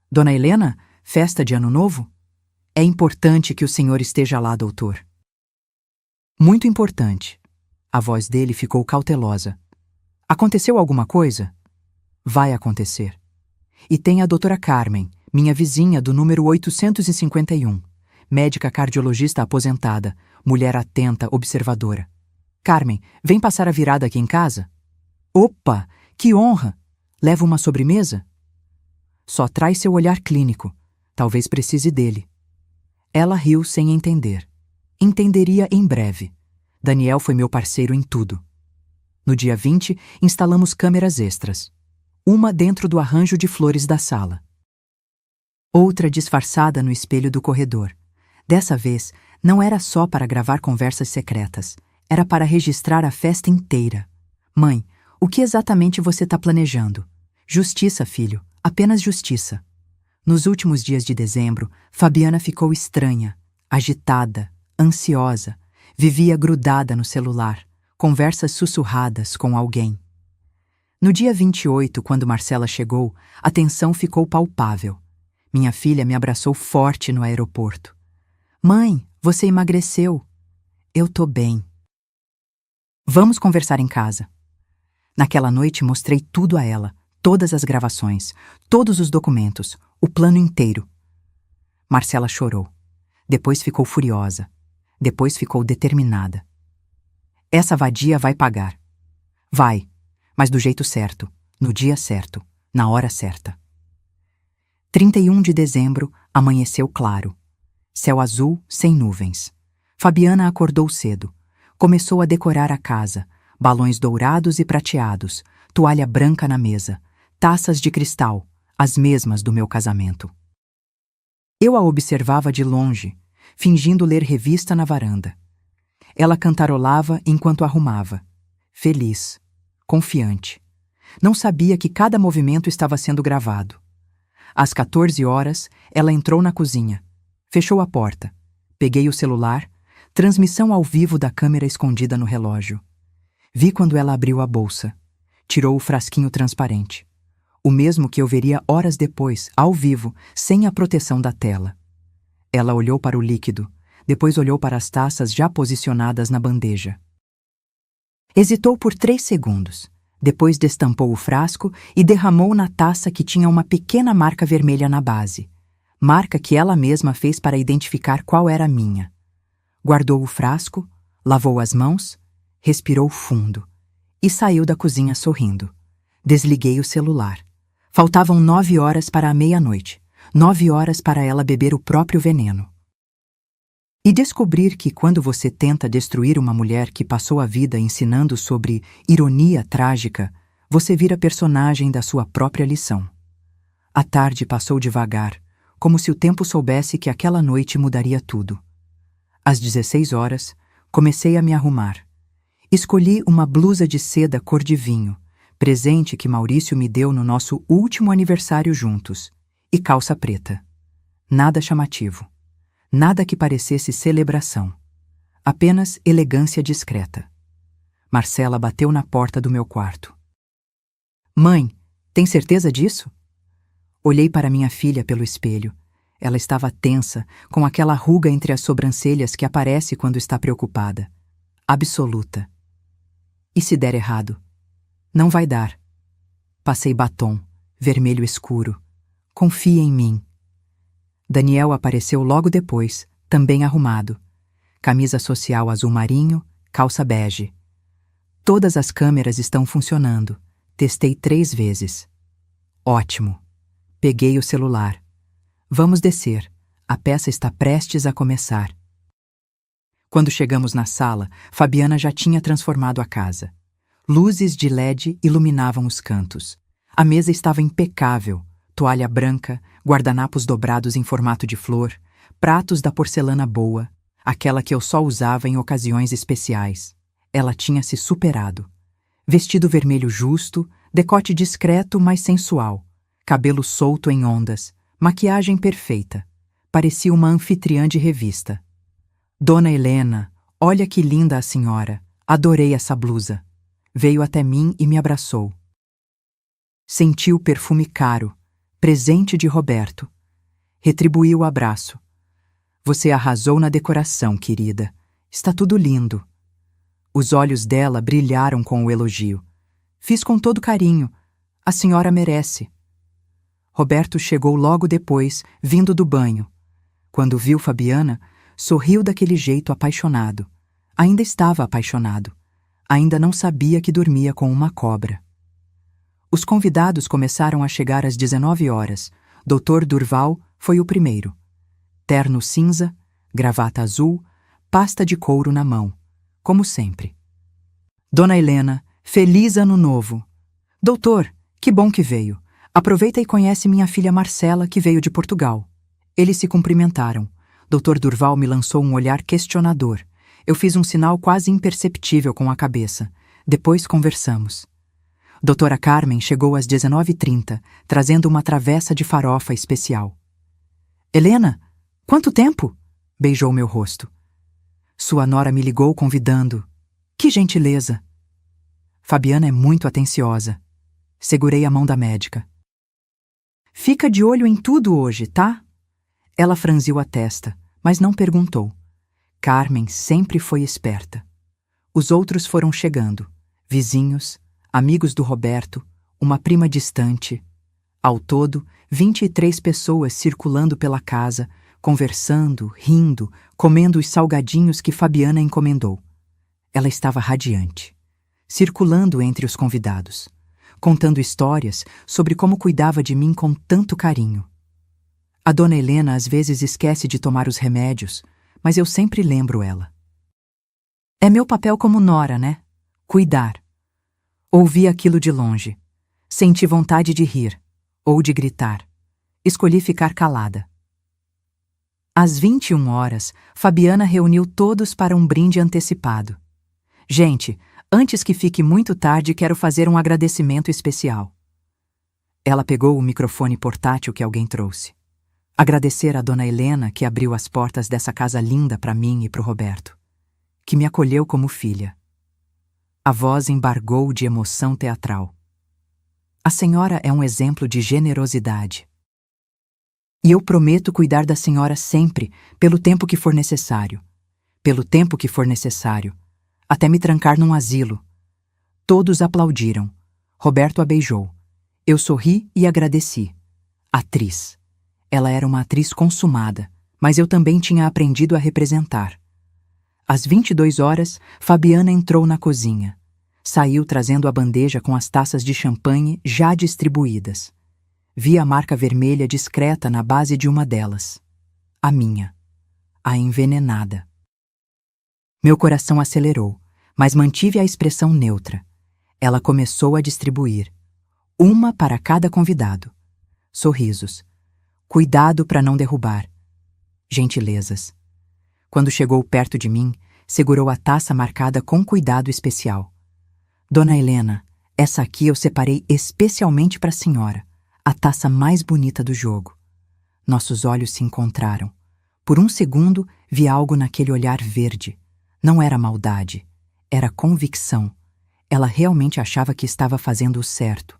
Dona Helena, festa de Ano Novo? É importante que o senhor esteja lá, doutor. Muito importante. A voz dele ficou cautelosa. Aconteceu alguma coisa? Vai acontecer. E tem a doutora Carmen, minha vizinha do número 851, médica cardiologista aposentada, mulher atenta, observadora. Carmen, vem passar a virada aqui em casa? Opa, que honra! Leva uma sobremesa? Só traz seu olhar clínico. Talvez precise dele. Ela riu sem entender. Entenderia em breve. Daniel foi meu parceiro em tudo. No dia 20, instalamos câmeras extras. Uma dentro do arranjo de flores da sala. Outra disfarçada no espelho do corredor. Dessa vez, não era só para gravar conversas secretas. Era para registrar a festa inteira. Mãe, o que exatamente você está planejando? Justiça, filho. Apenas justiça. Nos últimos dias de dezembro, Fabiana ficou estranha, agitada, ansiosa. Vivia grudada no celular, conversas sussurradas com alguém. No dia 28, quando Marcela chegou, a tensão ficou palpável. Minha filha me abraçou forte no aeroporto. Mãe, você emagreceu. Eu tô bem. Vamos conversar em casa. Naquela noite mostrei tudo a ela, todas as gravações, todos os documentos, o plano inteiro. Marcela chorou. Depois ficou furiosa. Depois ficou determinada. Essa vadia vai pagar. Vai, mas do jeito certo, no dia certo, na hora certa. 31 de dezembro, amanheceu claro. Céu azul, sem nuvens. Fabiana acordou cedo. Começou a decorar a casa. Balões dourados e prateados, toalha branca na mesa, taças de cristal, as mesmas do meu casamento. Eu a observava de longe, fingindo ler revista na varanda. Ela cantarolava enquanto arrumava, feliz, confiante. Não sabia que cada movimento estava sendo gravado. Às 14 horas, ela entrou na cozinha, fechou a porta. Peguei o celular, transmissão ao vivo da câmera escondida no relógio. Vi quando ela abriu a bolsa. Tirou o frasquinho transparente. O mesmo que eu veria horas depois, ao vivo, sem a proteção da tela. Ela olhou para o líquido, depois olhou para as taças já posicionadas na bandeja. Hesitou por 3 segundos. Depois destampou o frasco e derramou na taça que tinha uma pequena marca vermelha na base. Marca que ela mesma fez para identificar qual era a minha. Guardou o frasco, lavou as mãos, respirou fundo e saiu da cozinha sorrindo. Desliguei o celular. Faltavam 9 horas para a meia-noite. 9 horas para ela beber o próprio veneno. E descobrir que quando você tenta destruir uma mulher que passou a vida ensinando sobre ironia trágica, você vira personagem da sua própria lição. A tarde passou devagar, como se o tempo soubesse que aquela noite mudaria tudo. Às 16 horas, comecei a me arrumar. Escolhi uma blusa de seda cor de vinho, presente que Maurício me deu no nosso último aniversário juntos, e calça preta. Nada chamativo. Nada que parecesse celebração. Apenas elegância discreta. Marcela bateu na porta do meu quarto. Mãe, tem certeza disso? Olhei para minha filha pelo espelho. Ela estava tensa, com aquela ruga entre as sobrancelhas que aparece quando está preocupada. Absoluta. E se der errado? Não vai dar. Passei batom, vermelho escuro, confie em mim. Daniel apareceu logo depois, também arrumado. Camisa social azul marinho, calça bege. Todas as câmeras estão funcionando. Testei 3 vezes. Ótimo. Peguei o celular. Vamos descer. A peça está prestes a começar. Quando chegamos na sala, Fabiana já tinha transformado a casa. Luzes de LED iluminavam os cantos. A mesa estava impecável. Toalha branca, guardanapos dobrados em formato de flor, pratos da porcelana boa, aquela que eu só usava em ocasiões especiais. Ela tinha se superado. Vestido vermelho justo, decote discreto, mas sensual, cabelo solto em ondas, maquiagem perfeita. Parecia uma anfitriã de revista. Dona Helena, olha que linda a senhora. Adorei essa blusa. Veio até mim e me abraçou. Senti o perfume caro, presente de Roberto. Retribuí o abraço. Você arrasou na decoração, querida. Está tudo lindo. Os olhos dela brilharam com o elogio. Fiz com todo carinho. A senhora merece. Roberto chegou logo depois, vindo do banho. Quando viu Fabiana, sorriu daquele jeito apaixonado. Ainda estava apaixonado. Ainda não sabia que dormia com uma cobra. Os convidados começaram a chegar às 19 horas. Dr. Durval foi o primeiro. Terno cinza, gravata azul, pasta de couro na mão, como sempre. Dona Helena, feliz ano novo. Doutor, que bom que veio. Aproveita e conhece minha filha Marcela, que veio de Portugal. Eles se cumprimentaram. Dr. Durval me lançou um olhar questionador. Eu fiz um sinal quase imperceptível com a cabeça. Depois conversamos. Doutora Carmen chegou às 19h30, trazendo uma travessa de farofa especial. Helena, quanto tempo? Beijou meu rosto. Sua nora me ligou convidando. Que gentileza! Fabiana é muito atenciosa. Segurei a mão da médica. Fica de olho em tudo hoje, tá? Ela franziu a testa, mas não perguntou. Carmen sempre foi esperta. Os outros foram chegando. Vizinhos, amigos do Roberto, uma prima distante. Ao todo, 23 pessoas circulando pela casa, conversando, rindo, comendo os salgadinhos que Fabiana encomendou. Ela estava radiante, circulando entre os convidados, contando histórias sobre como cuidava de mim com tanto carinho. A dona Helena às vezes esquece de tomar os remédios, mas eu sempre lembro ela. É meu papel como nora, né? Cuidar. Ouvi aquilo de longe. Senti vontade de rir, ou de gritar. Escolhi ficar calada. Às 21 horas, Fabiana reuniu todos para um brinde antecipado. Gente, antes que fique muito tarde, quero fazer um agradecimento especial. Ela pegou o microfone portátil que alguém trouxe. Agradecer a dona Helena que abriu as portas dessa casa linda para mim e para o Roberto, que me acolheu como filha. A voz embargou de emoção teatral. A senhora é um exemplo de generosidade. E eu prometo cuidar da senhora sempre, pelo tempo que for necessário. Pelo tempo que for necessário. Até me trancar num asilo. Todos aplaudiram. Roberto a beijou. Eu sorri e agradeci. Atriz. Ela era uma atriz consumada, mas eu também tinha aprendido a representar. Às 22 horas, Fabiana entrou na cozinha. Saiu trazendo a bandeja com as taças de champanhe já distribuídas. Vi a marca vermelha discreta na base de uma delas. A minha. A envenenada. Meu coração acelerou, mas mantive a expressão neutra. Ela começou a distribuir. Uma para cada convidado. Sorrisos. Cuidado para não derrubar. Gentilezas. Quando chegou perto de mim, segurou a taça marcada com cuidado especial. Dona Helena, essa aqui eu separei especialmente para a senhora, a taça mais bonita do jogo. Nossos olhos se encontraram. Por um segundo, vi algo naquele olhar verde. Não era maldade, era convicção. Ela realmente achava que estava fazendo o certo.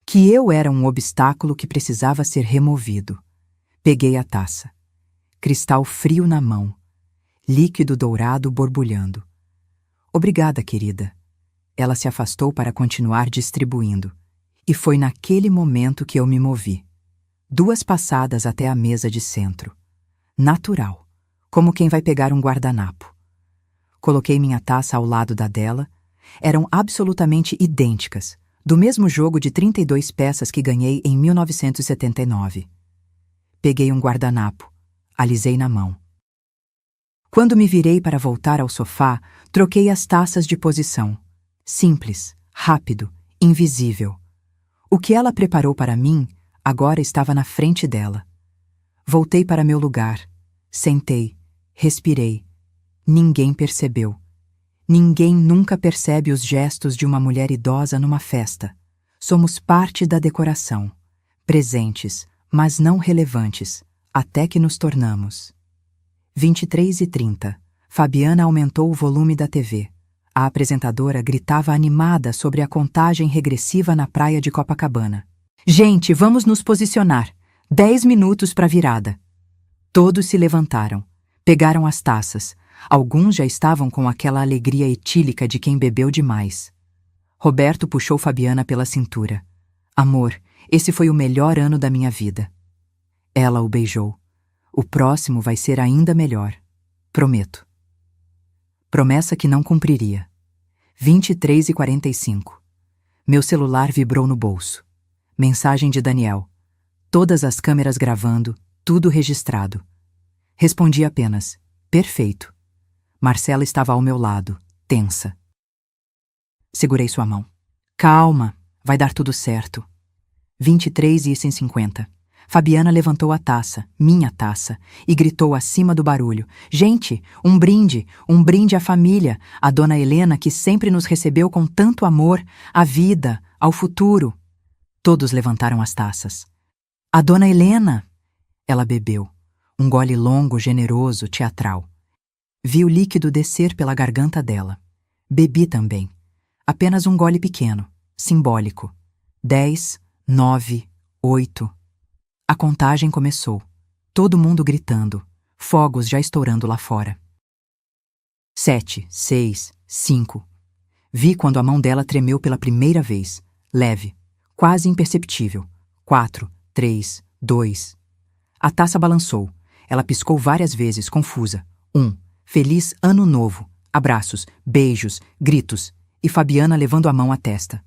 Que eu era um obstáculo que precisava ser removido. Peguei a taça. Cristal frio na mão. Líquido dourado borbulhando. Obrigada, querida. Ela se afastou para continuar distribuindo. E foi naquele momento que eu me movi. 2 passadas até a mesa de centro. Natural, como quem vai pegar um guardanapo. Coloquei minha taça ao lado da dela. Eram absolutamente idênticas, do mesmo jogo de 32 peças que ganhei em 1979. Peguei um guardanapo, alisei na mão. Quando me virei para voltar ao sofá, troquei as taças de posição. Simples, rápido, invisível. O que ela preparou para mim agora estava na frente dela. Voltei para meu lugar, sentei, respirei. Ninguém percebeu. Ninguém nunca percebe os gestos de uma mulher idosa numa festa. Somos parte da decoração, presentes, mas não relevantes, até que nos tornamos. 23h30. Fabiana aumentou o volume da TV. A apresentadora gritava animada sobre a contagem regressiva na praia de Copacabana. Gente, vamos nos posicionar. 10 minutos para a virada. Todos se levantaram. Pegaram as taças. Alguns já estavam com aquela alegria etílica de quem bebeu demais. Roberto puxou Fabiana pela cintura. Amor, esse foi o melhor ano da minha vida. Ela o beijou. O próximo vai ser ainda melhor. Prometo. Promessa que não cumpriria. 23h45. Meu celular vibrou no bolso. Mensagem de Daniel. Todas as câmeras gravando, tudo registrado. Respondi apenas, perfeito. Marcela estava ao meu lado, tensa. Segurei sua mão. Calma, vai dar tudo certo. 23h50. Fabiana levantou a taça, minha taça, e gritou acima do barulho. Gente, um brinde à família, à dona Helena que sempre nos recebeu com tanto amor, à vida, ao futuro. Todos levantaram as taças. A dona Helena! Ela bebeu. Um gole longo, generoso, teatral. Vi o líquido descer pela garganta dela. Bebi também. Apenas um gole pequeno, simbólico. 10, 9, 8. A contagem começou. Todo mundo gritando. Fogos já estourando lá fora. 7, 6, 5. Vi quando a mão dela tremeu pela primeira vez. Leve. Quase imperceptível. 4, 3, 2. A taça balançou. Ela piscou várias vezes, confusa. 1. Feliz Ano Novo. Abraços, beijos, gritos. E Fabiana levando a mão à testa.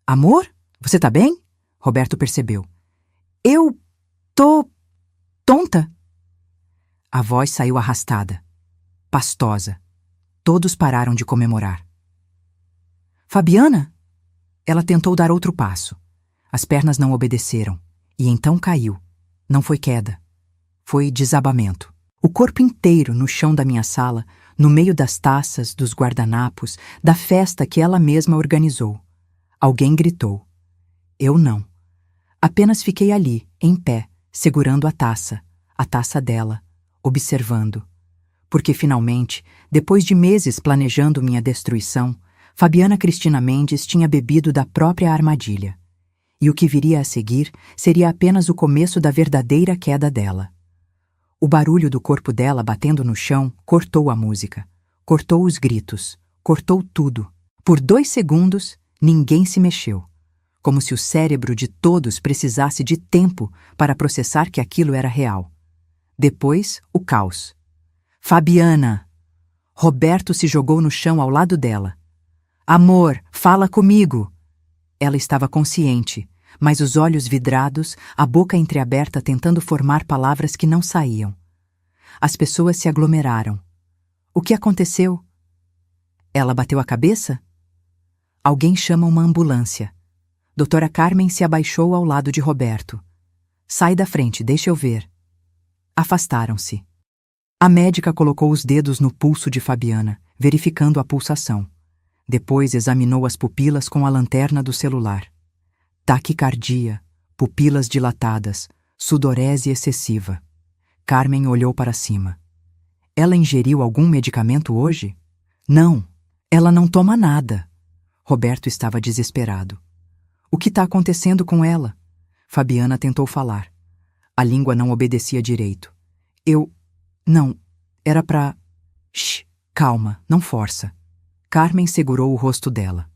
Amor? Você tá bem? Roberto percebeu. Eu tô tonta. A voz saiu arrastada, pastosa. Todos pararam de comemorar. Fabiana? Ela tentou dar outro passo. As pernas não obedeceram. E então caiu. Não foi queda. Foi desabamento. O corpo inteiro no chão da minha sala, no meio das taças, dos guardanapos, da festa que ela mesma organizou. Alguém gritou. Eu não. Apenas fiquei ali, em pé, segurando a taça dela, observando. Porque finalmente, depois de meses planejando minha destruição, Fabiana Cristina Mendes tinha bebido da própria armadilha. E o que viria a seguir seria apenas o começo da verdadeira queda dela. O barulho do corpo dela batendo no chão cortou a música, cortou os gritos, cortou tudo. Por 2 segundos, ninguém se mexeu. Como se o cérebro de todos precisasse de tempo para processar que aquilo era real. Depois, o caos. Fabiana! Roberto se jogou no chão ao lado dela. Amor, fala comigo! Ela estava consciente, mas os olhos vidrados, a boca entreaberta tentando formar palavras que não saíam. As pessoas se aglomeraram. O que aconteceu? Ela bateu a cabeça? Alguém chama uma ambulância. Doutora Carmen se abaixou ao lado de Roberto. Sai da frente, deixa eu ver. Afastaram-se. A médica colocou os dedos no pulso de Fabiana, verificando a pulsação. Depois examinou as pupilas com a lanterna do celular. Taquicardia, pupilas dilatadas, sudorese excessiva. Carmen olhou para cima. Ela ingeriu algum medicamento hoje? Não, ela não toma nada. Roberto estava desesperado. O que está acontecendo com ela? Fabiana tentou falar. A língua não obedecia direito. Não, era pra... Shh, calma, não força. Carmen segurou o rosto dela.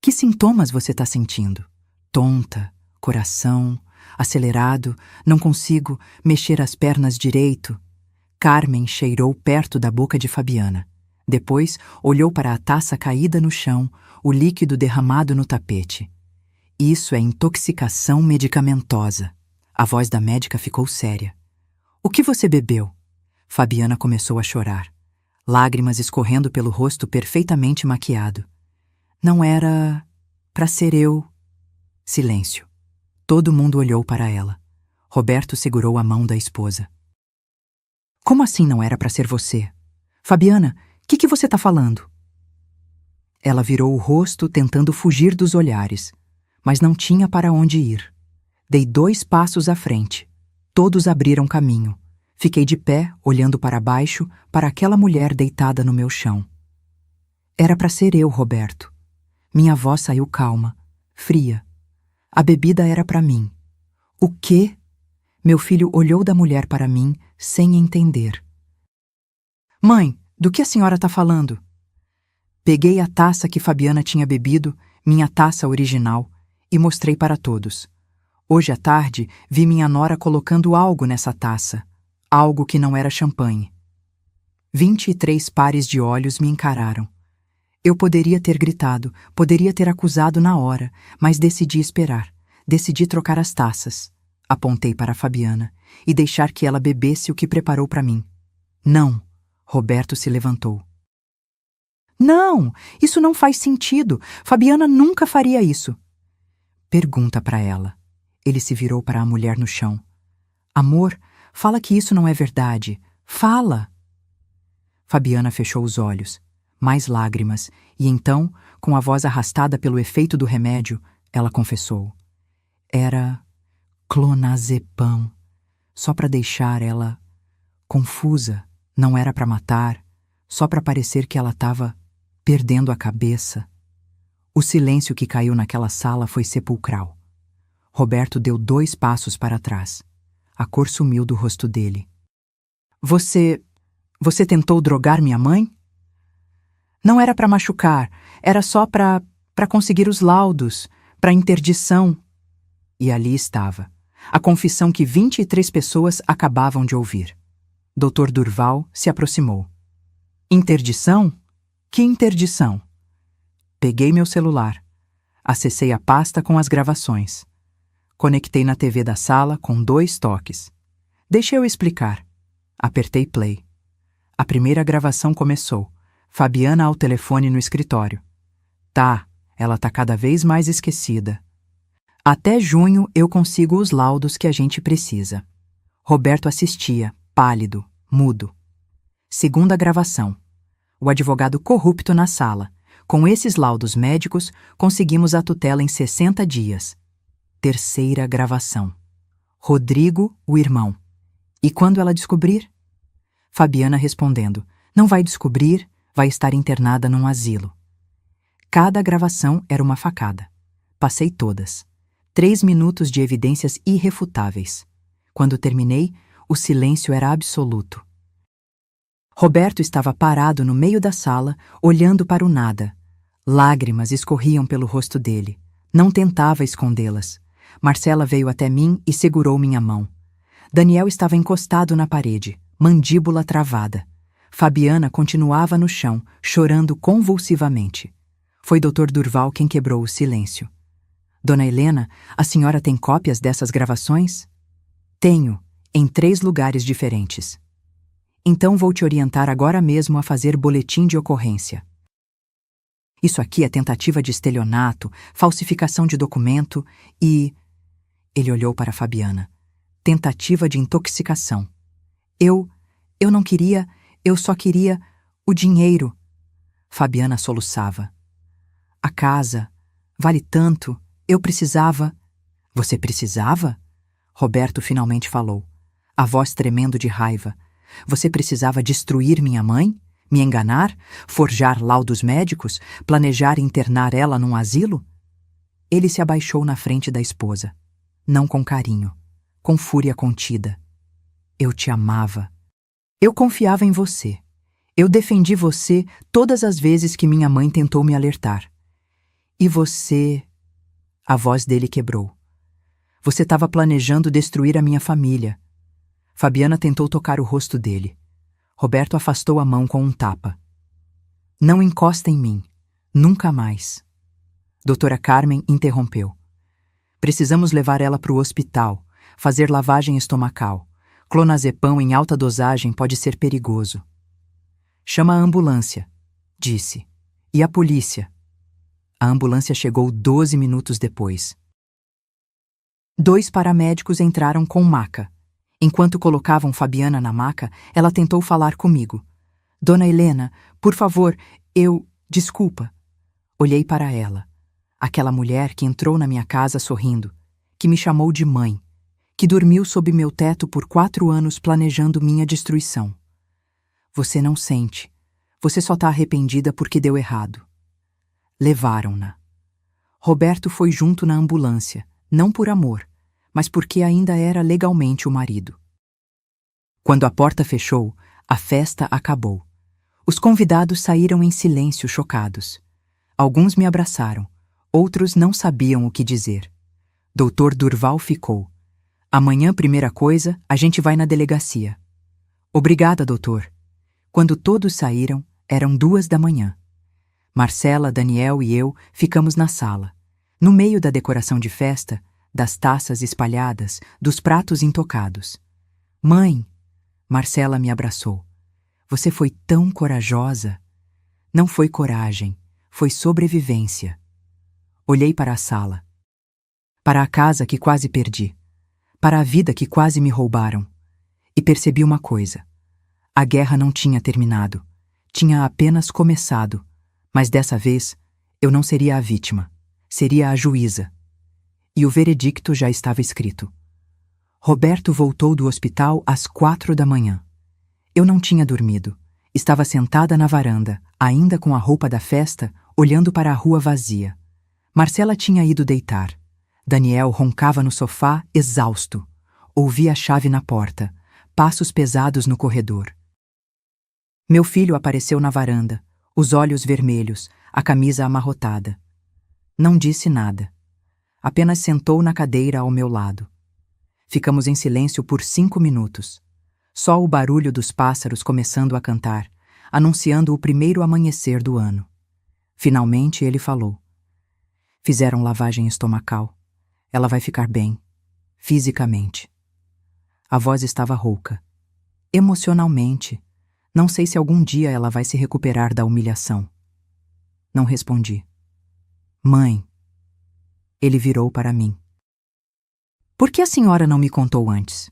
Que sintomas você está sentindo? Tonta, coração, acelerado, não consigo mexer as pernas direito. Carmen cheirou perto da boca de Fabiana. Depois, olhou para a taça caída no chão, o líquido derramado no tapete. Isso é intoxicação medicamentosa. A voz da médica ficou séria. O que você bebeu? Fabiana começou a chorar, lágrimas escorrendo pelo rosto perfeitamente maquiado. Não era para ser eu. Silêncio. Todo mundo olhou para ela. Roberto segurou a mão da esposa. Como assim não era para ser você? Fabiana, o que você está falando? Ela virou o rosto tentando fugir dos olhares, mas não tinha para onde ir. Dei 2 passos à frente. Todos abriram caminho. Fiquei de pé, olhando para baixo, para aquela mulher deitada no meu chão. Era para ser eu, Roberto. Minha voz saiu calma, fria. A bebida era para mim. O quê? Meu filho olhou da mulher para mim, sem entender. Mãe, do que a senhora está falando? Peguei a taça que Fabiana tinha bebido, minha taça original, e mostrei para todos. Hoje à tarde, vi minha nora colocando algo nessa taça. Algo que não era champanhe. 23 pares de olhos me encararam. Eu poderia ter gritado, poderia ter acusado na hora, mas decidi esperar. Decidi trocar as taças. Apontei para a Fabiana e deixar que ela bebesse o que preparou para mim. Não! Roberto se levantou. Não! Isso não faz sentido! Fabiana nunca faria isso! Pergunta para ela. Ele se virou para a mulher no chão. Amor, fala que isso não é verdade. Fala! Fabiana fechou os olhos. Mais lágrimas, e então, com a voz arrastada pelo efeito do remédio, ela confessou. Era clonazepam, só para deixar ela confusa. Não era para matar, só para parecer que ela estava perdendo a cabeça. O silêncio que caiu naquela sala foi sepulcral. Roberto deu 2 passos para trás. A cor sumiu do rosto dele. Você tentou drogar minha mãe? Não era para machucar, era só para conseguir os laudos, para interdição. E ali estava, a confissão que 23 pessoas acabavam de ouvir. Dr. Durval se aproximou. Interdição? Que interdição? Peguei meu celular. Acessei a pasta com as gravações. Conectei na TV da sala com 2 toques. Deixa eu explicar. Apertei play. A primeira gravação começou. Fabiana ao telefone no escritório. Tá, ela tá cada vez mais esquecida. Até junho eu consigo os laudos que a gente precisa. Roberto assistia, pálido, mudo. Segunda gravação. O advogado corrupto na sala. Com esses laudos médicos, conseguimos a tutela em 60 dias. Terceira gravação. Rodrigo, o irmão. E quando ela descobrir? Fabiana respondendo. Não vai descobrir, vai estar internada num asilo. Cada gravação era uma facada. Passei todas. 3 minutos de evidências irrefutáveis. Quando terminei, o silêncio era absoluto. Roberto estava parado no meio da sala, olhando para o nada. Lágrimas escorriam pelo rosto dele. Não tentava escondê-las. Marcela veio até mim e segurou minha mão. Daniel estava encostado na parede, mandíbula travada. Fabiana continuava no chão, chorando convulsivamente. Foi Dr. Durval quem quebrou o silêncio. Dona Helena, a senhora tem cópias dessas gravações? Tenho, em 3 lugares diferentes. Então vou te orientar agora mesmo a fazer boletim de ocorrência. Isso aqui é tentativa de estelionato, falsificação de documento e... Ele olhou para Fabiana. Tentativa de intoxicação. Eu não queria, eu só queria o dinheiro. Fabiana soluçava. A casa, vale tanto, eu precisava... Você precisava? Roberto finalmente falou, a voz tremendo de raiva. Você precisava destruir minha mãe? Me enganar? Forjar laudos médicos? Planejar internar ela num asilo? Ele se abaixou na frente da esposa. Não com carinho, com fúria contida. Eu te amava. Eu confiava em você. Eu defendi você todas as vezes que minha mãe tentou me alertar. E você... A voz dele quebrou. Você estava planejando destruir a minha família. Fabiana tentou tocar o rosto dele. Roberto afastou a mão com um tapa. Não encosta em mim. Nunca mais. Doutora Carmen interrompeu. Precisamos levar ela para o hospital, fazer lavagem estomacal. Clonazepam em alta dosagem pode ser perigoso. Chama a ambulância, disse. E a polícia? A ambulância chegou 12 minutos depois. 2 paramédicos entraram com maca. Enquanto colocavam Fabiana na maca, ela tentou falar comigo. Dona Helena, por favor, Desculpa. Olhei para ela. Aquela mulher que entrou na minha casa sorrindo, que me chamou de mãe, que dormiu sob meu teto por 4 anos planejando minha destruição. Você não sente. Você só está arrependida porque deu errado. Levaram-na. Roberto foi junto na ambulância, não por amor, mas porque ainda era legalmente o marido. Quando a porta fechou, a festa acabou. Os convidados saíram em silêncio, chocados. Alguns me abraçaram, outros não sabiam o que dizer. Doutor Durval ficou. Amanhã, primeira coisa, a gente vai na delegacia. Obrigada, doutor. Quando todos saíram, eram 2 da manhã. Marcela, Daniel e eu ficamos na sala. No meio da decoração de festa, das taças espalhadas, dos pratos intocados. Mãe! Marcela me abraçou. Você foi tão corajosa. Não foi coragem, foi sobrevivência. Olhei para a sala. Para a casa que quase perdi. Para a vida que quase me roubaram. E percebi uma coisa. A guerra não tinha terminado. Tinha apenas começado. Mas dessa vez, eu não seria a vítima. Seria a juíza. E o veredicto já estava escrito. Roberto voltou do hospital às 4 da manhã. Eu não tinha dormido. Estava sentada na varanda, ainda com a roupa da festa, olhando para a rua vazia. Marcela tinha ido deitar. Daniel roncava no sofá, exausto. Ouvi a chave na porta, passos pesados no corredor. Meu filho apareceu na varanda, os olhos vermelhos, a camisa amarrotada. Não disse nada. Apenas sentou na cadeira ao meu lado. Ficamos em silêncio por 5 minutos. Só o barulho dos pássaros começando a cantar, anunciando o primeiro amanhecer do ano. Finalmente ele falou. Fizeram lavagem estomacal. Ela vai ficar bem, fisicamente. A voz estava rouca. Emocionalmente. Não sei se algum dia ela vai se recuperar da humilhação. Não respondi. Mãe. Ele virou para mim. Por que a senhora não me contou antes?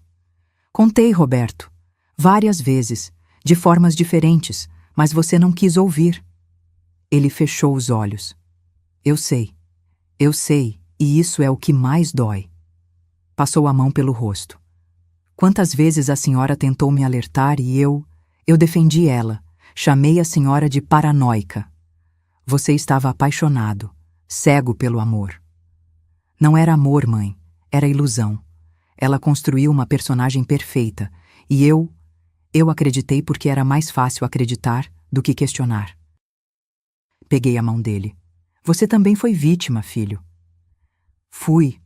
Contei, Roberto. Várias vezes, de formas diferentes, mas você não quis ouvir. Ele fechou os olhos. Eu sei, e isso é o que mais dói. Passou a mão pelo rosto. Quantas vezes a senhora tentou me alertar e eu defendi ela, chamei a senhora de paranoica. Você estava apaixonado, cego pelo amor. Não era amor, mãe, era ilusão. Ela construiu uma personagem perfeita, e eu acreditei porque era mais fácil acreditar do que questionar. Peguei a mão dele. Você também foi vítima, filho. Fui,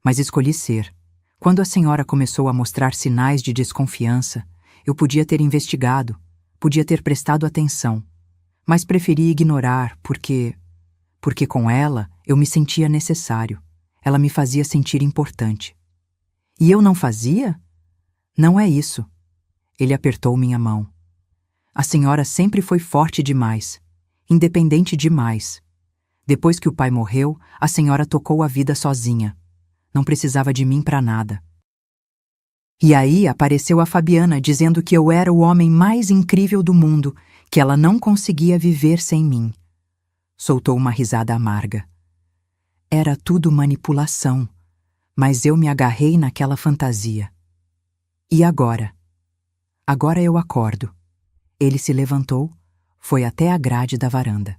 mas escolhi ser. Quando a senhora começou a mostrar sinais de desconfiança, eu podia ter investigado, podia ter prestado atenção, mas preferi ignorar porque com ela eu me sentia necessário. Ela me fazia sentir importante. E eu não fazia? Não é isso. Ele apertou minha mão. A senhora sempre foi forte demais, independente demais. Depois que o pai morreu, a senhora tocou a vida sozinha. Não precisava de mim para nada. E aí apareceu a Fabiana dizendo que eu era o homem mais incrível do mundo, que ela não conseguia viver sem mim. Soltou uma risada amarga. Era tudo manipulação, mas eu me agarrei naquela fantasia. E agora? Agora eu acordo. Ele se levantou, foi até a grade da varanda.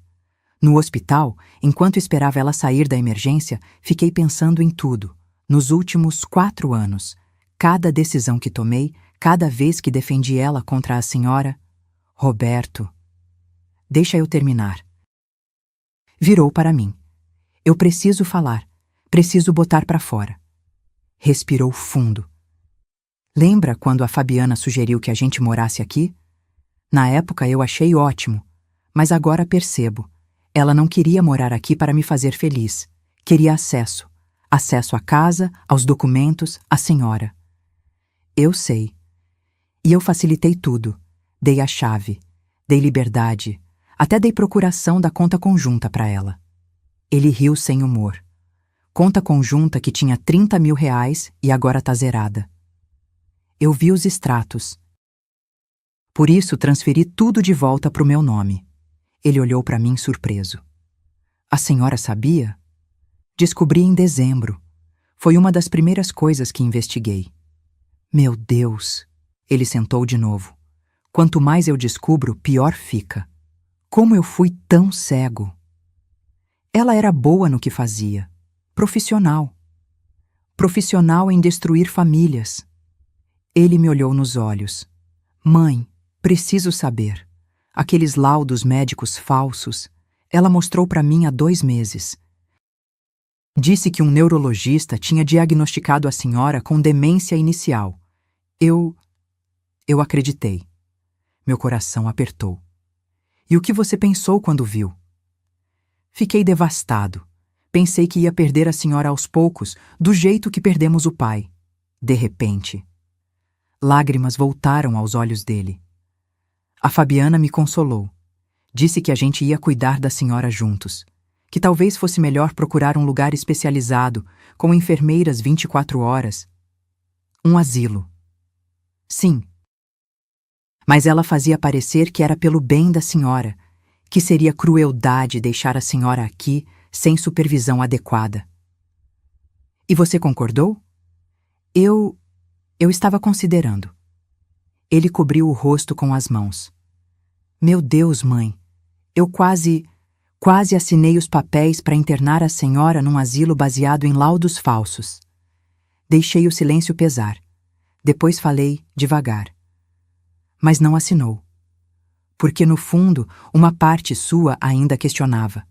No hospital, enquanto esperava ela sair da emergência, fiquei pensando em tudo. Nos últimos 4 anos, cada decisão que tomei, cada vez que defendi ela contra a senhora... Roberto, deixa eu terminar. Virou para mim. Eu preciso falar, preciso botar para fora. Respirou fundo. Lembra quando a Fabiana sugeriu que a gente morasse aqui? Na época eu achei ótimo, mas agora percebo. Ela não queria morar aqui para me fazer feliz. Queria acesso. Acesso à casa, aos documentos, à senhora. Eu sei. E eu facilitei tudo. Dei a chave. Dei liberdade. Até dei procuração da conta conjunta para ela. Ele riu sem humor. Conta conjunta que tinha 30 mil reais e agora tá zerada. Eu vi os extratos. Por isso transferi tudo de volta pro meu nome. Ele olhou para mim surpreso. A senhora sabia? Descobri em dezembro. Foi uma das primeiras coisas que investiguei. Meu Deus! Ele sentou de novo. Quanto mais eu descubro, pior fica. Como eu fui tão cego? Ela era boa no que fazia. Profissional. Profissional em destruir famílias. Ele me olhou nos olhos. Mãe, preciso saber. Aqueles laudos médicos falsos, ela mostrou para mim há 2 meses. Disse que um neurologista tinha diagnosticado a senhora com demência inicial. Eu acreditei. Meu coração apertou. E o que você pensou quando viu? Fiquei devastado. Pensei que ia perder a senhora aos poucos, do jeito que perdemos o pai. De repente. Lágrimas voltaram aos olhos dele. A Fabiana me consolou. Disse que a gente ia cuidar da senhora juntos. Que talvez fosse melhor procurar um lugar especializado, com enfermeiras 24 horas. Um asilo. Sim. Mas ela fazia parecer que era pelo bem da senhora, que seria crueldade deixar a senhora aqui sem supervisão adequada. E você concordou? Eu estava considerando. Ele cobriu o rosto com as mãos. Meu Deus, mãe, eu quase assinei os papéis para internar a senhora num asilo baseado em laudos falsos. Deixei o silêncio pesar. Depois falei devagar. Mas não assinou. Porque, no fundo, uma parte sua ainda questionava.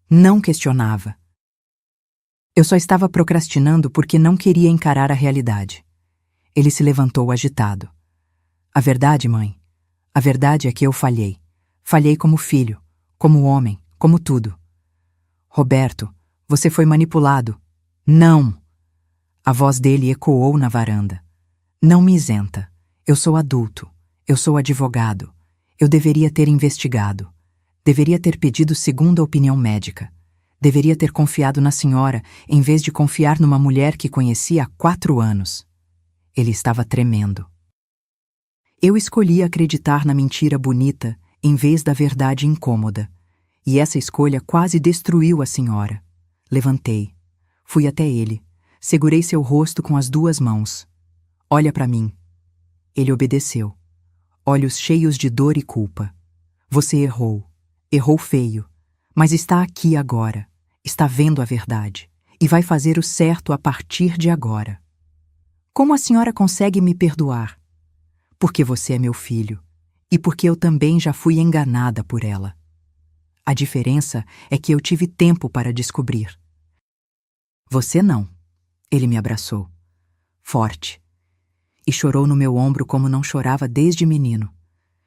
Não questionava. Eu só estava procrastinando porque não queria encarar a realidade. Ele se levantou agitado. A verdade, mãe, a verdade é que eu falhei. Falhei como filho, como homem, como tudo. Roberto, você foi manipulado. Não! A voz dele ecoou na varanda. Não me isenta. Eu sou adulto. Eu sou advogado. Eu deveria ter investigado. Deveria ter pedido segunda opinião médica. Deveria ter confiado na senhora, em vez de confiar numa mulher que conhecia há 4 anos. Ele estava tremendo. Eu escolhi acreditar na mentira bonita, em vez da verdade incômoda. E essa escolha quase destruiu a senhora. Levantei. Fui até ele. Segurei seu rosto com as 2 mãos. Olha para mim. Ele obedeceu. Olhos cheios de dor e culpa. Você errou. Errou feio. Mas está aqui agora. Está vendo a verdade. E vai fazer o certo a partir de agora. Como a senhora consegue me perdoar? Porque você é meu filho. E porque eu também já fui enganada por ela. A diferença é que eu tive tempo para descobrir. Você não. Ele me abraçou. Forte. E chorou no meu ombro como não chorava desde menino.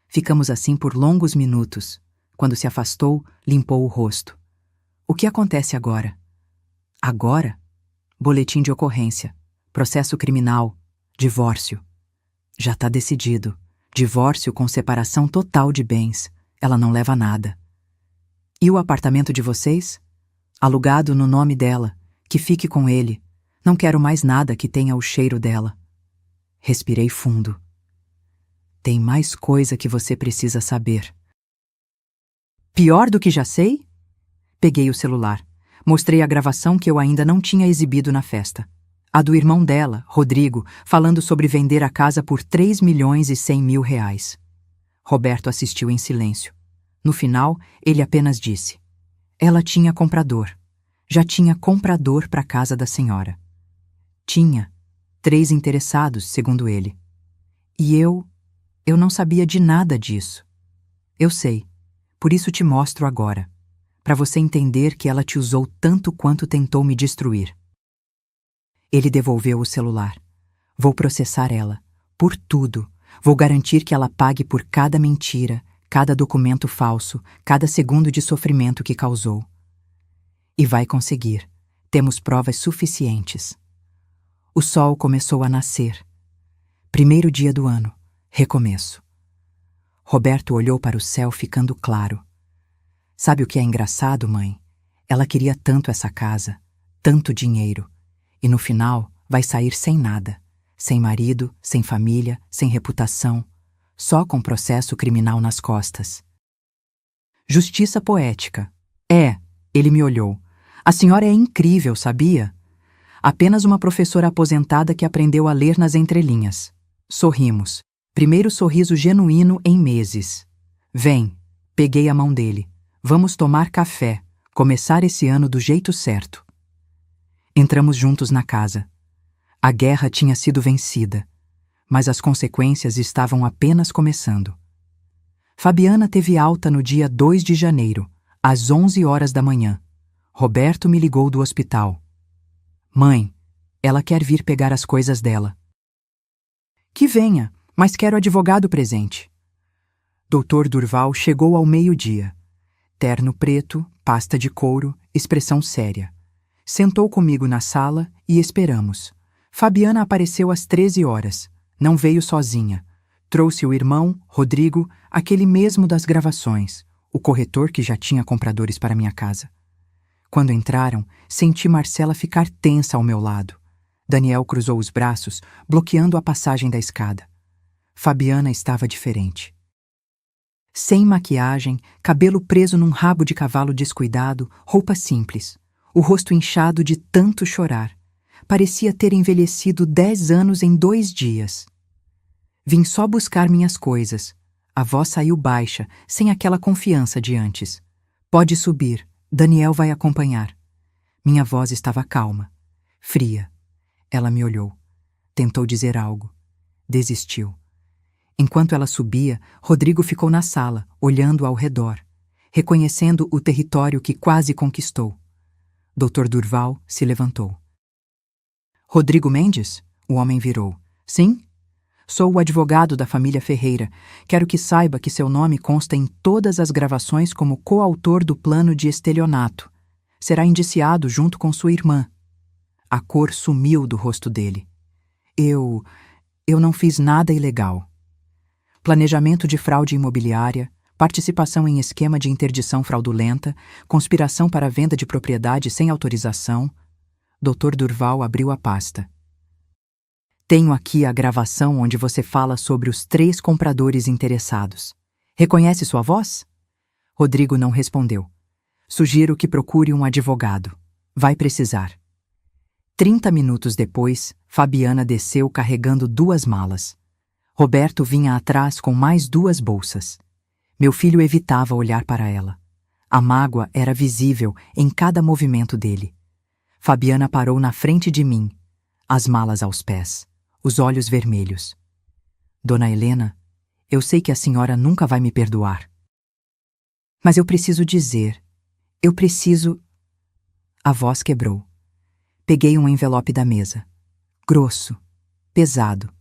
Ficamos assim por longos minutos. Quando se afastou, limpou o rosto. O que acontece agora? Agora? Boletim de ocorrência. Processo criminal. Divórcio. Já está decidido. Divórcio com separação total de bens. Ela não leva nada. E o apartamento de vocês? Alugado no nome dela. Que fique com ele. Não quero mais nada que tenha o cheiro dela. Respirei fundo. Tem mais coisa que você precisa saber. Pior do que já sei? Peguei o celular. Mostrei a gravação que eu ainda não tinha exibido na festa. A do irmão dela, Rodrigo, falando sobre vender a casa por 3.100.000 reais. Roberto assistiu em silêncio. No final, ele apenas disse. Ela tinha comprador. Já tinha comprador para a casa da senhora. Tinha 3 interessados, segundo ele. E eu não sabia de nada disso. Eu sei. Por isso te mostro agora. Para você entender que ela te usou tanto quanto tentou me destruir. Ele devolveu o celular. Vou processar ela. Por tudo. Vou garantir que ela pague por cada mentira, cada documento falso, cada segundo de sofrimento que causou. E vai conseguir. Temos provas suficientes. O sol começou a nascer. Primeiro dia do ano. Recomeço. Roberto olhou para o céu ficando claro. Sabe o que é engraçado, mãe? Ela queria tanto essa casa, tanto dinheiro. E no final vai sair sem nada. Sem marido, sem família, sem reputação. Só com processo criminal nas costas. Justiça poética. Ele me olhou. A senhora é incrível, sabia? Apenas uma professora aposentada que aprendeu a ler nas entrelinhas. Sorrimos. Primeiro sorriso genuíno em meses. Vem. Peguei a mão dele. Vamos tomar café. Começar esse ano do jeito certo. Entramos juntos na casa. A guerra tinha sido vencida, mas as consequências estavam apenas começando. Fabiana teve alta no dia 2 de janeiro, às 11 horas da manhã. Roberto me ligou do hospital. Mãe, ela quer vir pegar as coisas dela. Que venha, mas quero advogado presente. Dr. Durval chegou ao meio-dia. Terno preto, pasta de couro, expressão séria. Sentou comigo na sala e esperamos. Fabiana apareceu às 13 horas. Não veio sozinha. Trouxe o irmão, Rodrigo, aquele mesmo das gravações, o corretor que já tinha compradores para minha casa. Quando entraram, senti Marcela ficar tensa ao meu lado. Daniel cruzou os braços, bloqueando a passagem da escada. Fabiana estava diferente. Sem maquiagem, cabelo preso num rabo de cavalo descuidado, roupa simples. O rosto inchado de tanto chorar. Parecia ter envelhecido 10 anos em 2 dias. Vim só buscar minhas coisas. A voz saiu baixa, sem aquela confiança de antes. Pode subir, Daniel vai acompanhar. Minha voz estava calma, fria. Ela me olhou. Tentou dizer algo. Desistiu. Enquanto ela subia, Rodrigo ficou na sala, olhando ao redor, reconhecendo o território que quase conquistou. Dr. Durval se levantou. Rodrigo Mendes? O homem virou. Sim? Sou o advogado da família Ferreira. Quero que saiba que seu nome consta em todas as gravações como coautor do plano de estelionato. Será indiciado junto com sua irmã. A cor sumiu do rosto dele. Eu não fiz nada ilegal. Planejamento de fraude imobiliária, participação em esquema de interdição fraudulenta, conspiração para venda de propriedade sem autorização. Dr. Durval abriu a pasta. Tenho aqui a gravação onde você fala sobre os 3 compradores interessados. Reconhece sua voz? Rodrigo não respondeu. Sugiro que procure um advogado. Vai precisar. 30 minutos depois, Fabiana desceu carregando 2 malas. Roberto vinha atrás com mais 2 bolsas. Meu filho evitava olhar para ela. A mágoa era visível em cada movimento dele. Fabiana parou na frente de mim, as malas aos pés, os olhos vermelhos. Dona Helena, eu sei que a senhora nunca vai me perdoar. Mas eu preciso dizer, A voz quebrou. Peguei um envelope da mesa. Grosso, pesado.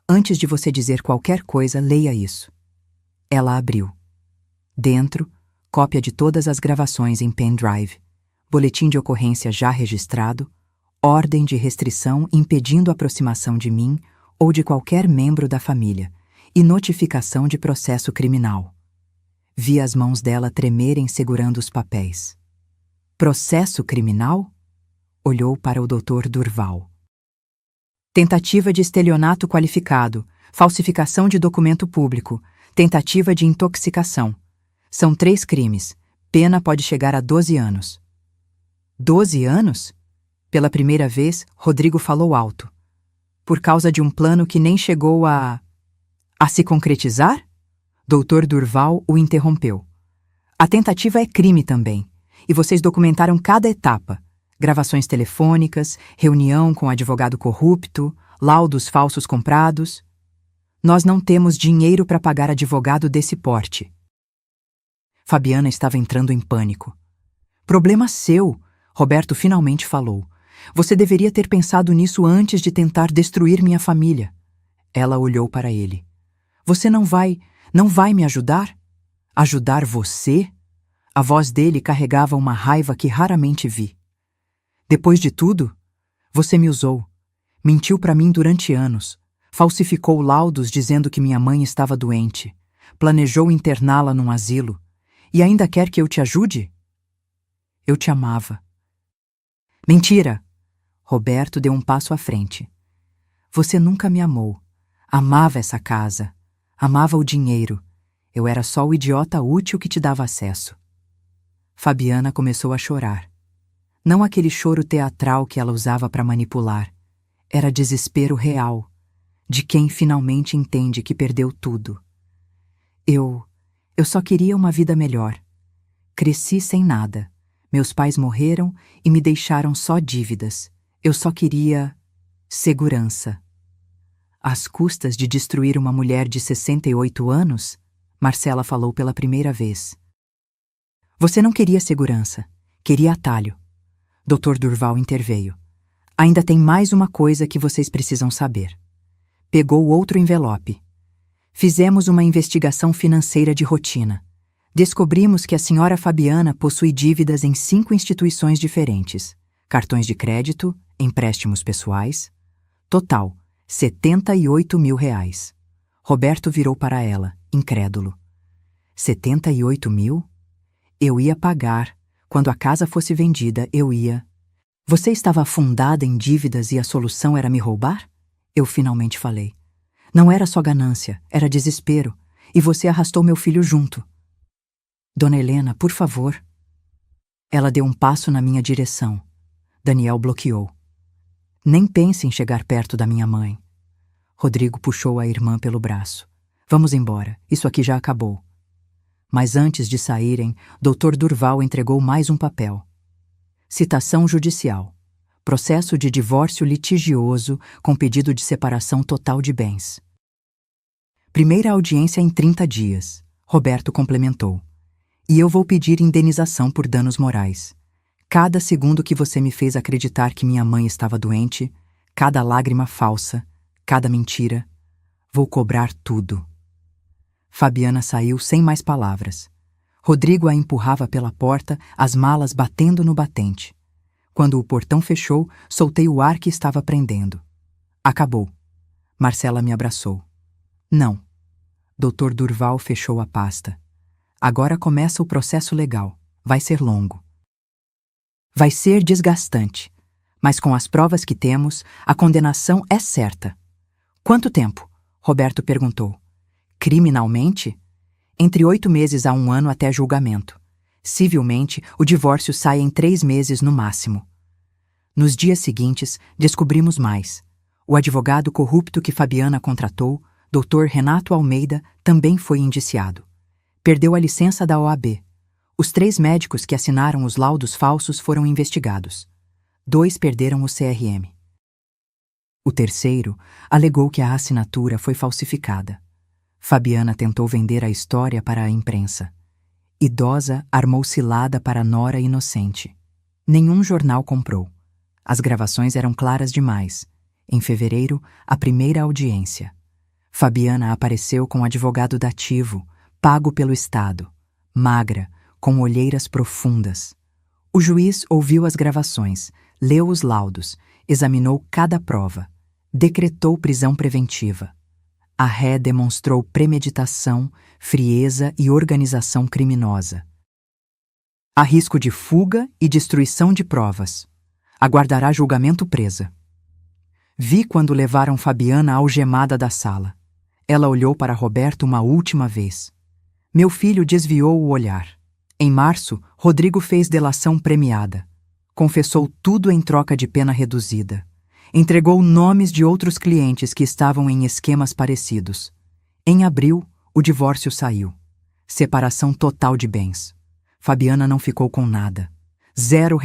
Antes de você dizer qualquer coisa, leia isso. Ela abriu. Dentro, cópia de todas as gravações em pendrive, boletim de ocorrência já registrado, ordem de restrição impedindo a aproximação de mim ou de qualquer membro da família e notificação de processo criminal. Vi as mãos dela tremerem segurando os papéis. Processo criminal? Olhou para o Dr. Durval. Tentativa de estelionato qualificado, falsificação de documento público, tentativa de intoxicação. São 3 crimes. Pena pode chegar a 12 anos. 12 anos? Pela primeira vez, Rodrigo falou alto. Por causa de um plano que nem chegou a se concretizar? Dr. Durval o interrompeu. A tentativa é crime também, e vocês documentaram cada etapa. Gravações telefônicas, reunião com advogado corrupto, laudos falsos comprados. Nós não temos dinheiro para pagar advogado desse porte. Fabiana estava entrando em pânico. Problema seu, Roberto finalmente falou. Você deveria ter pensado nisso antes de tentar destruir minha família. Ela olhou para ele. Você não vai me ajudar? Ajudar você? A voz dele carregava uma raiva que raramente vi. Depois de tudo, você me usou. Mentiu para mim durante anos. Falsificou laudos dizendo que minha mãe estava doente. Planejou interná-la num asilo. E ainda quer que eu te ajude? Eu te amava. Mentira! Roberto deu um passo à frente. Você nunca me amou. Amava essa casa. Amava o dinheiro. Eu era só o idiota útil que te dava acesso. Fabiana começou a chorar. Não aquele choro teatral que ela usava para manipular. Era desespero real, de quem finalmente entende que perdeu tudo. Eu só queria uma vida melhor. Cresci sem nada. Meus pais morreram e me deixaram só dívidas. Eu só queria segurança. Às custas de destruir uma mulher de 68 anos, Marcela falou pela primeira vez. Você não queria segurança, queria atalho. Dr. Durval interveio. Ainda tem mais uma coisa que vocês precisam saber. Pegou outro envelope. Fizemos uma investigação financeira de rotina. Descobrimos que a senhora Fabiana possui dívidas em 5 instituições diferentes. Cartões de crédito, empréstimos pessoais. Total, R$ 78 mil. Roberto virou para ela, incrédulo. 78 mil? Eu ia pagar. Quando a casa fosse vendida, eu ia. Você estava afundada em dívidas e a solução era me roubar? Eu finalmente falei. Não era só ganância, era desespero. E você arrastou meu filho junto. Dona Helena, por favor. Ela deu um passo na minha direção. Daniel bloqueou. Nem pense em chegar perto da minha mãe. Rodrigo puxou a irmã pelo braço. Vamos embora, isso aqui já acabou. Mas antes de saírem, Dr. Durval entregou mais um papel. Citação judicial. Processo de divórcio litigioso com pedido de separação total de bens. Primeira audiência em 30 dias. Roberto complementou. E eu vou pedir indenização por danos morais. Cada segundo que você me fez acreditar que minha mãe estava doente, cada lágrima falsa, cada mentira, vou cobrar tudo. Fabiana saiu sem mais palavras. Rodrigo a empurrava pela porta, as malas batendo no batente. Quando o portão fechou, soltei o ar que estava prendendo. Acabou. Marcela me abraçou. Não. Dr. Durval fechou a pasta. Agora começa o processo legal. Vai ser longo. Vai ser desgastante. Mas com as provas que temos, a condenação é certa. Quanto tempo? Roberto perguntou. Criminalmente? Entre 8 meses a 1 ano até julgamento. Civilmente, o divórcio sai em 3 meses no máximo. Nos dias seguintes, descobrimos mais. O advogado corrupto que Fabiana contratou, Dr. Renato Almeida, também foi indiciado. Perdeu a licença da OAB. Os 3 médicos que assinaram os laudos falsos foram investigados. 2 perderam o CRM. O terceiro alegou que a assinatura foi falsificada. Fabiana tentou vender a história para a imprensa. Idosa armou cilada para nora inocente. Nenhum jornal comprou. As gravações eram claras demais. Em fevereiro, a primeira audiência. Fabiana apareceu com advogado dativo, pago pelo Estado, magra, com olheiras profundas. O juiz ouviu as gravações, leu os laudos, examinou cada prova, decretou prisão preventiva. A ré demonstrou premeditação, frieza e organização criminosa. Há risco de fuga e destruição de provas. Aguardará julgamento presa. Vi quando levaram Fabiana algemada da sala. Ela olhou para Roberto uma última vez. Meu filho desviou o olhar. Em março, Rodrigo fez delação premiada. Confessou tudo em troca de pena reduzida. Entregou nomes de outros clientes que estavam em esquemas parecidos. Em abril, o divórcio saiu. Separação total de bens. Fabiana não ficou com nada. R$ 0,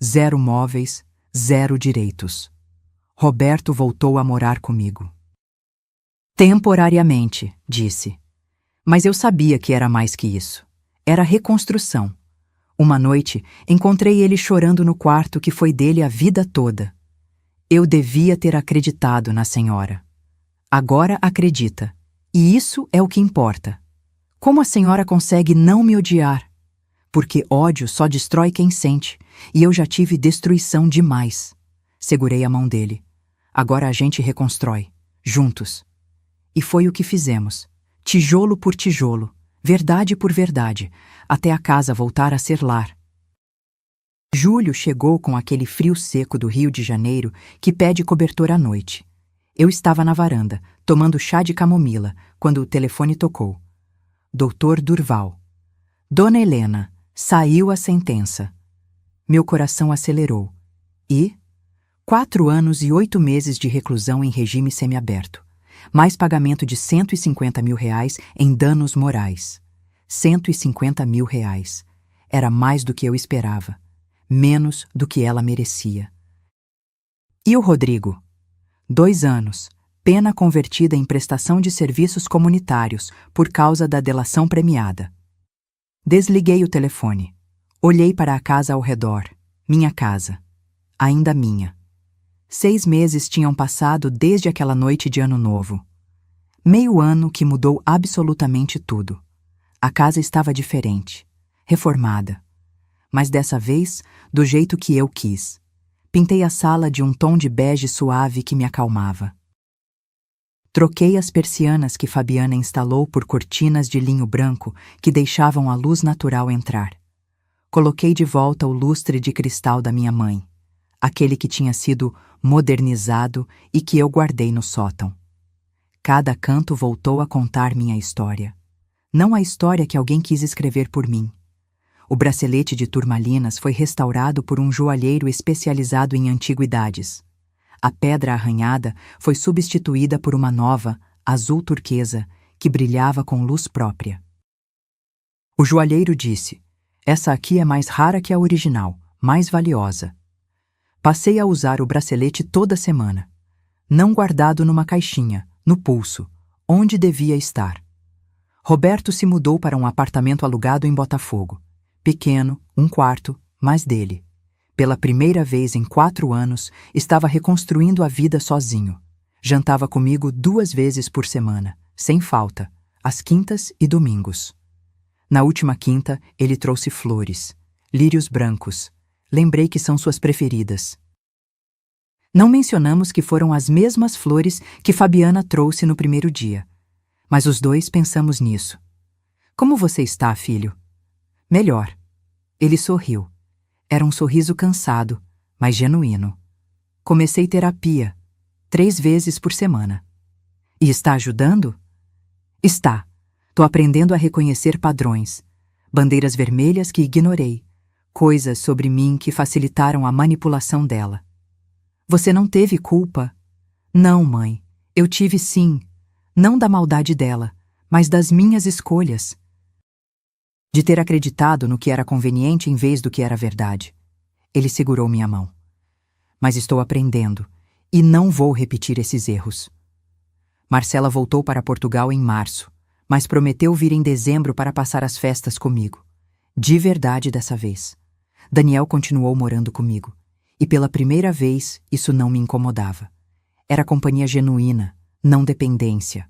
0 móveis, 0 direitos. Roberto voltou a morar comigo. Temporariamente, disse. Mas eu sabia que era mais que isso. Era reconstrução. Uma noite, encontrei ele chorando no quarto que foi dele a vida toda. Eu devia ter acreditado na senhora. Agora acredita. E isso é o que importa. Como a senhora consegue não me odiar? Porque ódio só destrói quem sente, e eu já tive destruição demais. Segurei a mão dele. Agora a gente reconstrói, juntos. E foi o que fizemos. Tijolo por tijolo, verdade por verdade, até a casa voltar a ser lar. Julho chegou com aquele frio seco do Rio de Janeiro que pede cobertor à noite. Eu estava na varanda, tomando chá de camomila, quando o telefone tocou. Doutor Durval. Dona Helena, saiu a sentença. Meu coração acelerou. E? 4 anos e 8 meses de reclusão em regime semiaberto. Mais pagamento de R$150 mil em danos morais. R$150 mil. Era mais do que eu esperava. Menos do que ela merecia. E o Rodrigo? 2 anos. Pena convertida em prestação de serviços comunitários por causa da delação premiada. Desliguei o telefone. Olhei para a casa ao redor. Minha casa. Ainda minha. 6 meses tinham passado desde aquela noite de Ano Novo. Meio ano que mudou absolutamente tudo. A casa estava diferente, reformada. Mas dessa vez, do jeito que eu quis. Pintei a sala de um tom de bege suave que me acalmava. Troquei as persianas que Fabiana instalou por cortinas de linho branco que deixavam a luz natural entrar. Coloquei de volta o lustre de cristal da minha mãe, aquele que tinha sido modernizado e que eu guardei no sótão. Cada canto voltou a contar minha história. Não a história que alguém quis escrever por mim. O bracelete de turmalinas foi restaurado por um joalheiro especializado em antiguidades. A pedra arranhada foi substituída por uma nova, azul turquesa, que brilhava com luz própria. O joalheiro disse: "Essa aqui é mais rara que a original, mais valiosa." Passei a usar o bracelete toda semana. Não guardado numa caixinha, no pulso, onde devia estar. Roberto se mudou para um apartamento alugado em Botafogo. Pequeno, 1 quarto, mas dele. Pela primeira vez em 4 anos, estava reconstruindo a vida sozinho. Jantava comigo 2 vezes por semana, sem falta, às quintas e domingos. Na última quinta, ele trouxe flores, lírios brancos. Lembrei que são suas preferidas. Não mencionamos que foram as mesmas flores que Fabiana trouxe no primeiro dia. Mas os dois pensamos nisso. "Como você está, filho?" "Melhor." Ele sorriu. Era um sorriso cansado, mas genuíno. "Comecei terapia, 3 vezes por semana." "E está ajudando?" "Está. Tô aprendendo a reconhecer padrões. Bandeiras vermelhas que ignorei. Coisas sobre mim que facilitaram a manipulação dela." "Você não teve culpa?" "Não, mãe. Eu tive sim. Não da maldade dela, mas das minhas escolhas. De ter acreditado no que era conveniente em vez do que era verdade." Ele segurou minha mão. "Mas estou aprendendo, e não vou repetir esses erros." Marcela voltou para Portugal em março, mas prometeu vir em dezembro para passar as festas comigo. De verdade dessa vez. Daniel continuou morando comigo, e pela primeira vez isso não me incomodava. Era companhia genuína, não dependência.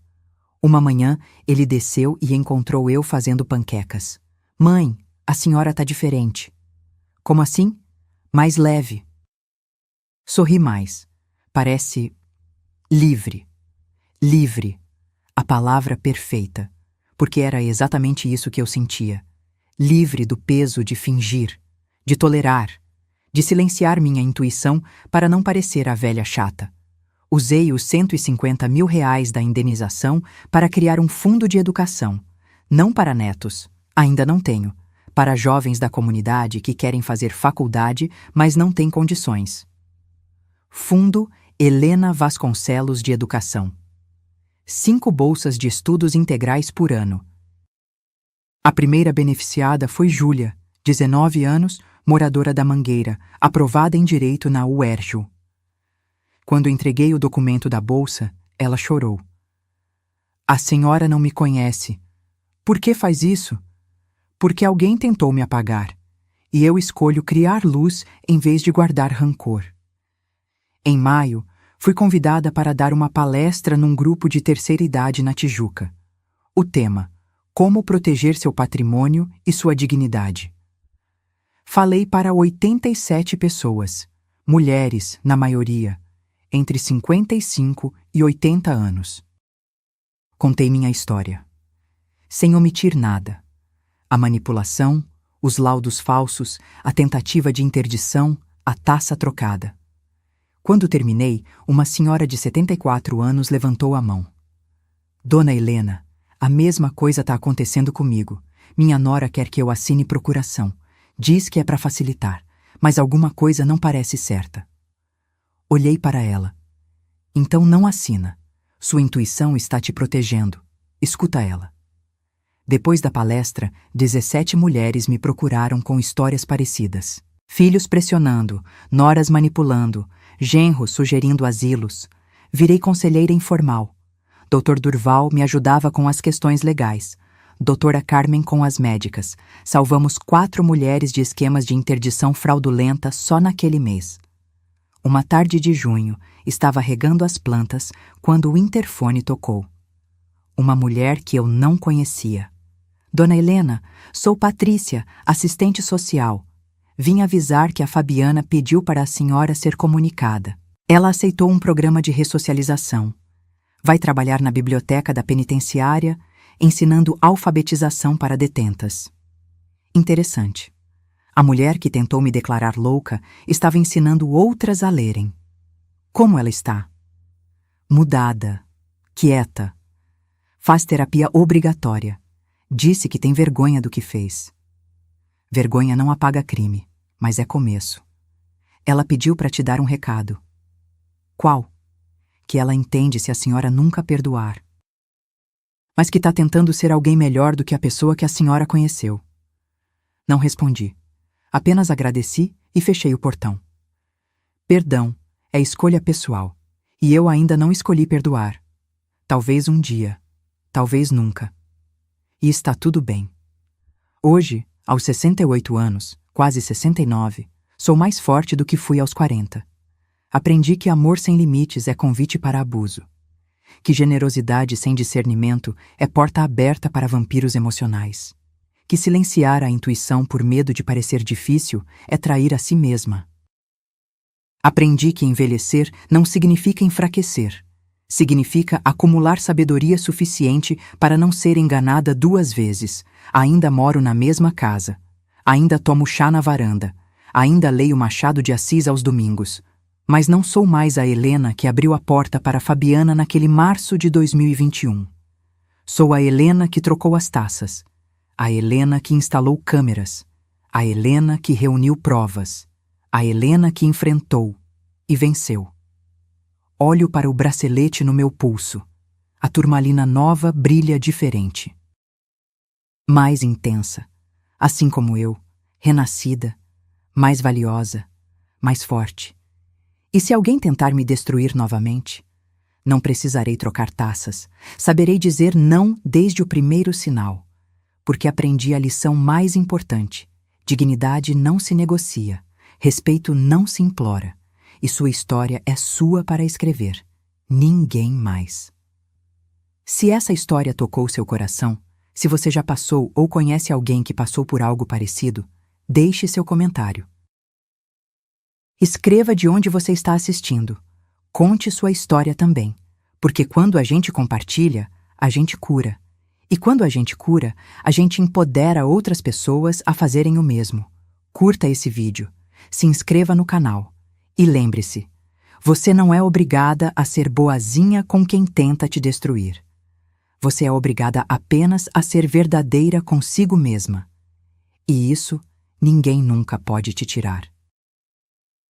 Uma manhã, ele desceu e encontrou eu fazendo panquecas. "Mãe, a senhora tá diferente." "Como assim?" "Mais leve." Sorri mais. Parece livre. Livre. A palavra perfeita. Porque era exatamente isso que eu sentia. Livre do peso de fingir, de tolerar, de silenciar minha intuição para não parecer a velha chata. Usei os R$150 mil da indenização para criar um fundo de educação. Não para netos. Ainda não tenho. Para jovens da comunidade que querem fazer faculdade, mas não têm condições. Fundo Helena Vasconcelos de Educação. 5 bolsas de estudos integrais por ano. A primeira beneficiada foi Júlia, 19 anos, moradora da Mangueira, aprovada em Direito na UERJ. Quando entreguei o documento da bolsa, ela chorou. "A senhora não me conhece. Por que faz isso?" "Porque alguém tentou me apagar. e eu escolho criar luz em vez de guardar rancor. Em maio, fui convidada para dar uma palestra num grupo de terceira idade na Tijuca. O tema: Como proteger seu patrimônio e sua dignidade. Falei para 87 pessoas, mulheres, na maioria, entre 55 e 80 anos. Contei minha história, sem omitir nada. A manipulação, os laudos falsos, a tentativa de interdição, a taça trocada. Quando terminei, uma senhora de 74 anos levantou a mão. Dona Helena, a mesma coisa está acontecendo comigo. Minha nora quer que eu assine procuração. Diz que é para facilitar, mas alguma coisa não parece certa. Olhei para ela. Então não assina. Sua intuição está te protegendo. Escuta ela. Depois da palestra, 17 mulheres me procuraram com histórias parecidas. Filhos pressionando, noras manipulando, genros sugerindo asilos. Virei conselheira informal. Dr. Durval me ajudava com as questões legais. Doutora Carmen com as médicas. Salvamos 4 mulheres de esquemas de interdição fraudulenta só naquele mês. Uma tarde de junho, estava regando as plantas quando o interfone tocou. Uma mulher que eu não conhecia. Dona Helena, sou Patrícia, assistente social. Vim avisar que a Fabiana pediu para a senhora ser comunicada. Ela aceitou um programa de ressocialização. Vai trabalhar na biblioteca da penitenciária, ensinando alfabetização para detentas. Interessante. A mulher que tentou me declarar louca estava ensinando outras a lerem. Como ela está? Mudada, quieta. Faz terapia obrigatória. Disse que tem vergonha do que fez. Vergonha não apaga crime, mas é começo. Ela pediu para te dar um recado. Qual? Que ela entende se a senhora nunca perdoar. Mas que está tentando ser alguém melhor do que a pessoa que a senhora conheceu. Não respondi. Apenas agradeci e fechei o portão. Perdão é escolha pessoal, e eu ainda não escolhi perdoar. Talvez um dia, talvez nunca. E está tudo bem. Hoje, aos 68 anos, quase 69, sou mais forte do que fui aos 40. Aprendi que amor sem limites é convite para abuso. Que generosidade sem discernimento é porta aberta para vampiros emocionais. Que silenciar a intuição por medo de parecer difícil é trair a si mesma. Aprendi que envelhecer não significa enfraquecer. Significa acumular sabedoria suficiente para não ser enganada 2 vezes. Ainda moro na mesma casa. Ainda tomo chá na varanda. Ainda leio Machado de Assis aos domingos. Mas não sou mais a Helena que abriu a porta para Fabiana naquele março de 2021. Sou a Helena que trocou as taças. A Helena que instalou câmeras. A Helena que reuniu provas. A Helena que enfrentou e venceu. Olho para o bracelete no meu pulso. A turmalina nova brilha diferente. Mais intensa, assim como eu, renascida, mais valiosa, mais forte. E se alguém tentar me destruir novamente, não precisarei trocar taças. Saberei dizer não desde o primeiro sinal, porque aprendi a lição mais importante. Dignidade não se negocia, respeito não se implora. E sua história é sua para escrever, ninguém mais. Se essa história tocou seu coração, se você já passou ou conhece alguém que passou por algo parecido, deixe seu comentário. Escreva de onde você está assistindo. Conte sua história também, porque quando a gente compartilha, a gente cura. E quando a gente cura, a gente empodera outras pessoas a fazerem o mesmo. Curta esse vídeo, se inscreva no canal. E lembre-se, você não é obrigada a ser boazinha com quem tenta te destruir. Você é obrigada apenas a ser verdadeira consigo mesma. E isso ninguém nunca pode te tirar.